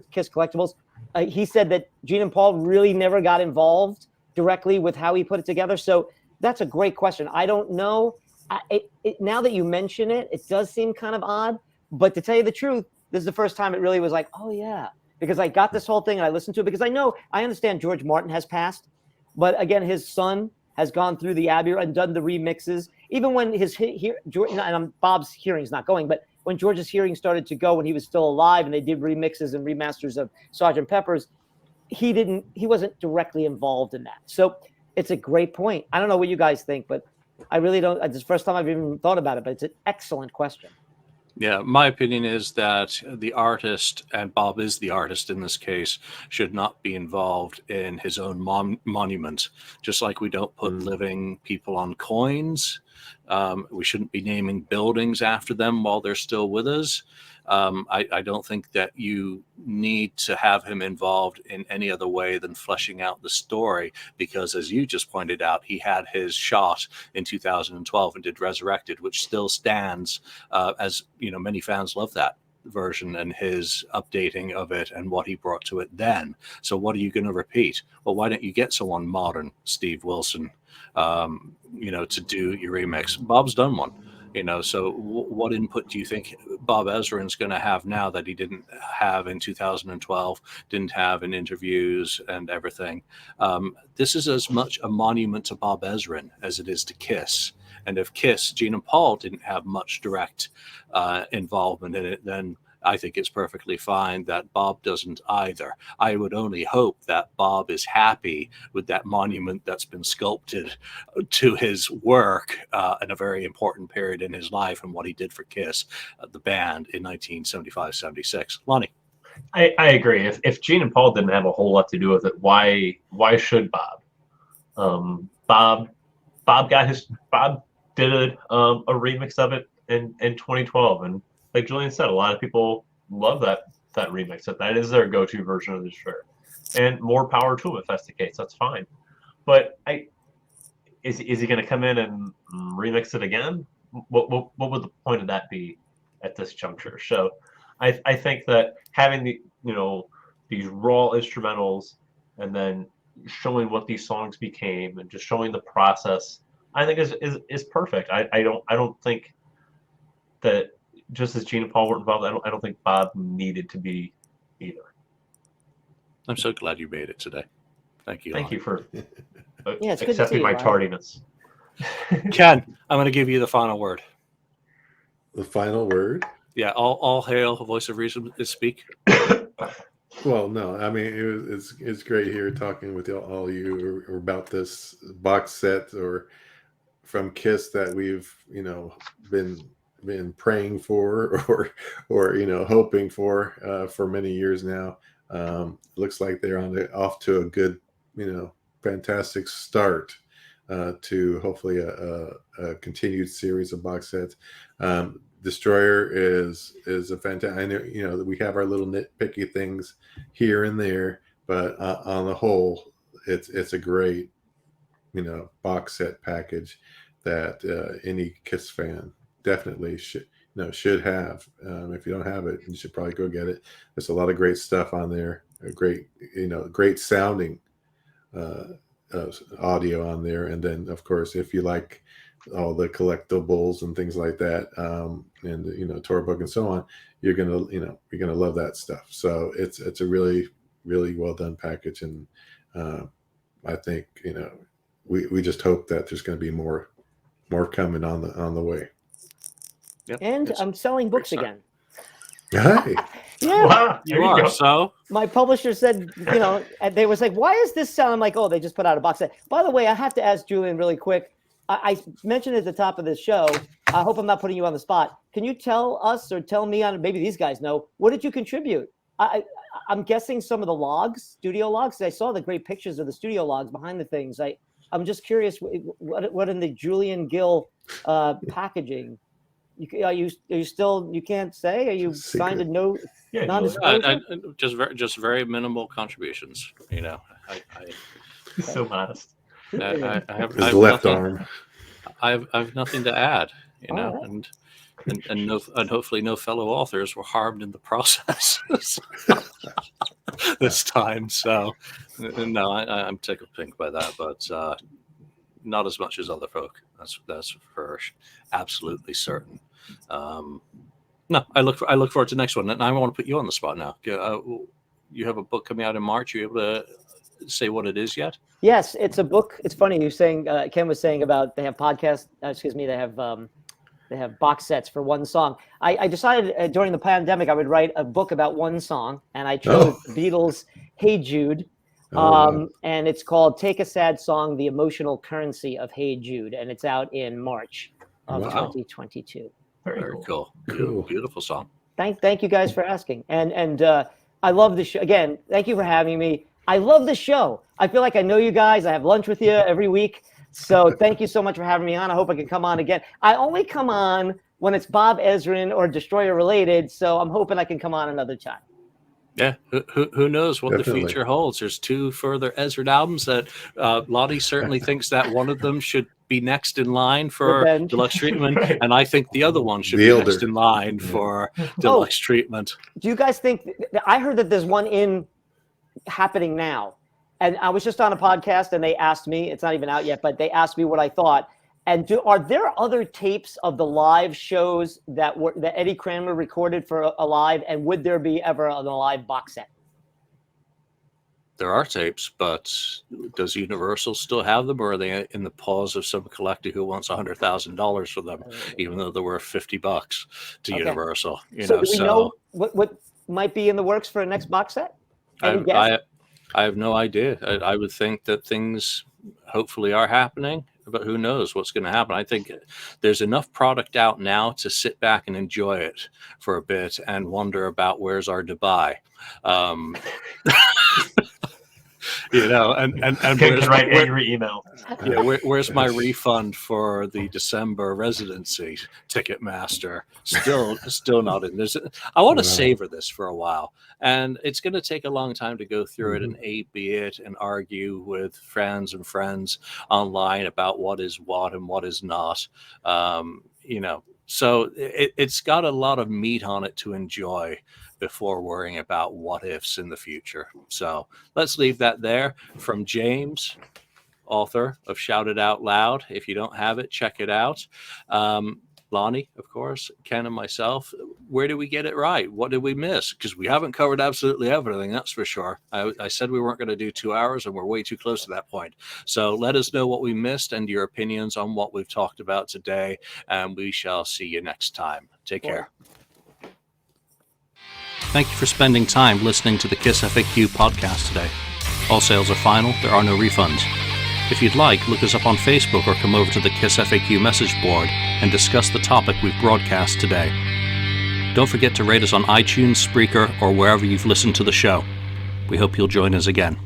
Kiss Collectibles, he said that Gene and Paul really never got involved directly with how he put it together. So that's a great question. I don't know. Now that you mention it, it does seem kind of odd. But to tell you the truth, this is the first time it really was like, oh, yeah. Because I got this whole thing and I listened to it because I understand George Martin has passed. But again, his son has gone through the Abbey and done the remixes. Even when Bob's hearing's not going, but when George's hearing started to go when he was still alive and they did remixes and remasters of Sgt. Pepper's, he wasn't directly involved in that. So it's a great point. I don't know what you guys think, but I really don't. It's the first time I've even thought about it, but it's an excellent question. Yeah, my opinion is that the artist, and Bob is the artist in this case, should not be involved in his own monument. Just like we don't put living people on coins, we shouldn't be naming buildings after them while they're still with us. I don't think that you need to have him involved in any other way than fleshing out the story, because as you just pointed out, he had his shot in 2012 and did Resurrected, which still stands as, you know, many fans love that version and his updating of it and what he brought to it then. So what are you going to repeat? Well, why don't you get someone modern, Steve Wilson, to do your remix? Bob's done one. So what input do you think Bob Ezrin's going to have now that he didn't have in 2012, didn't have in interviews and everything? This is as much a monument to Bob Ezrin as it is to Kiss. And if Kiss, Gene and Paul didn't have much direct involvement in it, then I think it's perfectly fine that Bob doesn't either. I would only hope that Bob is happy with that monument that's been sculpted to his work in a very important period in his life and what he did for Kiss, the band, in 1975-76. Lonnie? I agree. If Gene and Paul didn't have a whole lot to do with it, why should Bob? Bob did a remix of it in 2012, and like Julian said, a lot of people love that remix. That is their go-to version of the shirt, and more power to him if that's the case. That's fine. But is he going to come in and remix it again? What would the point of that be at this juncture? So I think that having these raw instrumentals and then showing what these songs became and just showing the process, I think is perfect. I don't think that, just as Gene and Paul were involved, I don't think Bob needed to be either. I'm so glad you made it today. Thank you. Thank you for it's accepting my tardiness. Ken, I'm going to give you the final word. The final word? Yeah, all hail, voice of reason is speak. Well, no, I mean, it's great here talking with all you about this box set or from Kiss that we've, been praying for or hoping for many years now. Looks like they're off to a good, fantastic start to hopefully a continued series of box sets. Destroyer is a fantastic. I know, that we have our little nitpicky things here and there, but on the whole, it's a great box set package. that any Kiss fan definitely should have. If you don't have it, you should probably go get it. There's a lot of great stuff on there. Great sounding audio on there. And then, of course, if you like all the collectibles and things like that, and tour book and so on, you're gonna love that stuff. So it's a really, really well done package, and I think we just hope that there's going to be more coming on the way. Yep. And I'm selling books again. Hi. Yeah. Wow, You are. So My publisher said, they was like, why is this selling? I'm like, oh, they just put out a box set. By the way, I have to ask Julian really quick. I mentioned at the top of this show, I hope I'm not putting you on the spot. Can you tell us or tell me, maybe these guys know, what did you contribute? I'm guessing some of the logs, studio logs. I saw the great pictures of the studio logs behind the things. I'm just curious, what in the Julian Gill packaging? Are you still? You can't say. Are you signed to no? Yeah, non-disclosure? just very minimal contributions. He's so modest. I have His left arm. I have nothing to add. All right. And hopefully no fellow authors were harmed in the process this time. So no, I'm tickled pink by that, but not as much as other folk. That's for absolutely certain. No, I look forward to the next one, and I want to put you on the spot now. You have a book coming out in March. Are you able to say what it is yet? Yes, it's a book. It's funny you're saying. Ken was saying about they have podcasts. They have box sets for one song. I decided during the pandemic I would write a book about one song, and I chose the Beatles' "Hey Jude," and it's called "Take a Sad Song: The Emotional Currency of Hey Jude," and it's out in March of 2022. Very cool. Beautiful song. Thank you guys for asking, and I love the show. Again, thank you for having me. I love the show. I feel like I know you guys. I have lunch with you every week. So thank you so much for having me on. I hope I can come on again. I only come on when it's Bob Ezrin or Destroyer related. So I'm hoping I can come on another time. Yeah, who knows what Definitely. the future holds? There's 2 further Ezrin albums that Lottie certainly thinks that one of them should be next in line for Revenge. deluxe treatment, and I think the other one should be next in line for deluxe treatment. Do you guys think? I heard that there's one happening now. And I was just on a podcast and they asked me, it's not even out yet, but they asked me what I thought. And are there other tapes of the live shows that Eddie Kramer recorded for a live? And would there be ever a live box set? There are tapes, but does Universal still have them, or are they in the paws of some collector who wants $100,000 for them, even though they're worth $50 to Universal? Do we know what might be in the works for a next box set? I have no idea. I would think that things hopefully are happening, but who knows what's going to happen. I think there's enough product out now to sit back and enjoy it for a bit and wonder about where's our Dubai. And Can write angry email. Yeah, where's my refund for the December residency, Ticketmaster? Still not in. I want to savor this for a while, and it's going to take a long time to go through it and A/B it and argue with friends online about what is what and what is not. So it's got a lot of meat on it to enjoy before worrying about what ifs in the future. So let's leave that there. From James, author of Shout It Out Loud. If you don't have it, check it out. Lonnie, of course, Ken and myself, where did we get it right? What did we miss? Because we haven't covered absolutely everything, that's for sure. I said we weren't going to do 2 hours, and we're way too close to that point. So let us know what we missed and your opinions on what we've talked about today, and we shall see you next time. Take care. Thank you for spending time listening to the KissFAQ podcast today. All sales are final. There are no refunds. If you'd like, look us up on Facebook or come over to the KissFAQ message board and discuss the topic we've broadcast today. Don't forget to rate us on iTunes, Spreaker, or wherever you've listened to the show. We hope you'll join us again.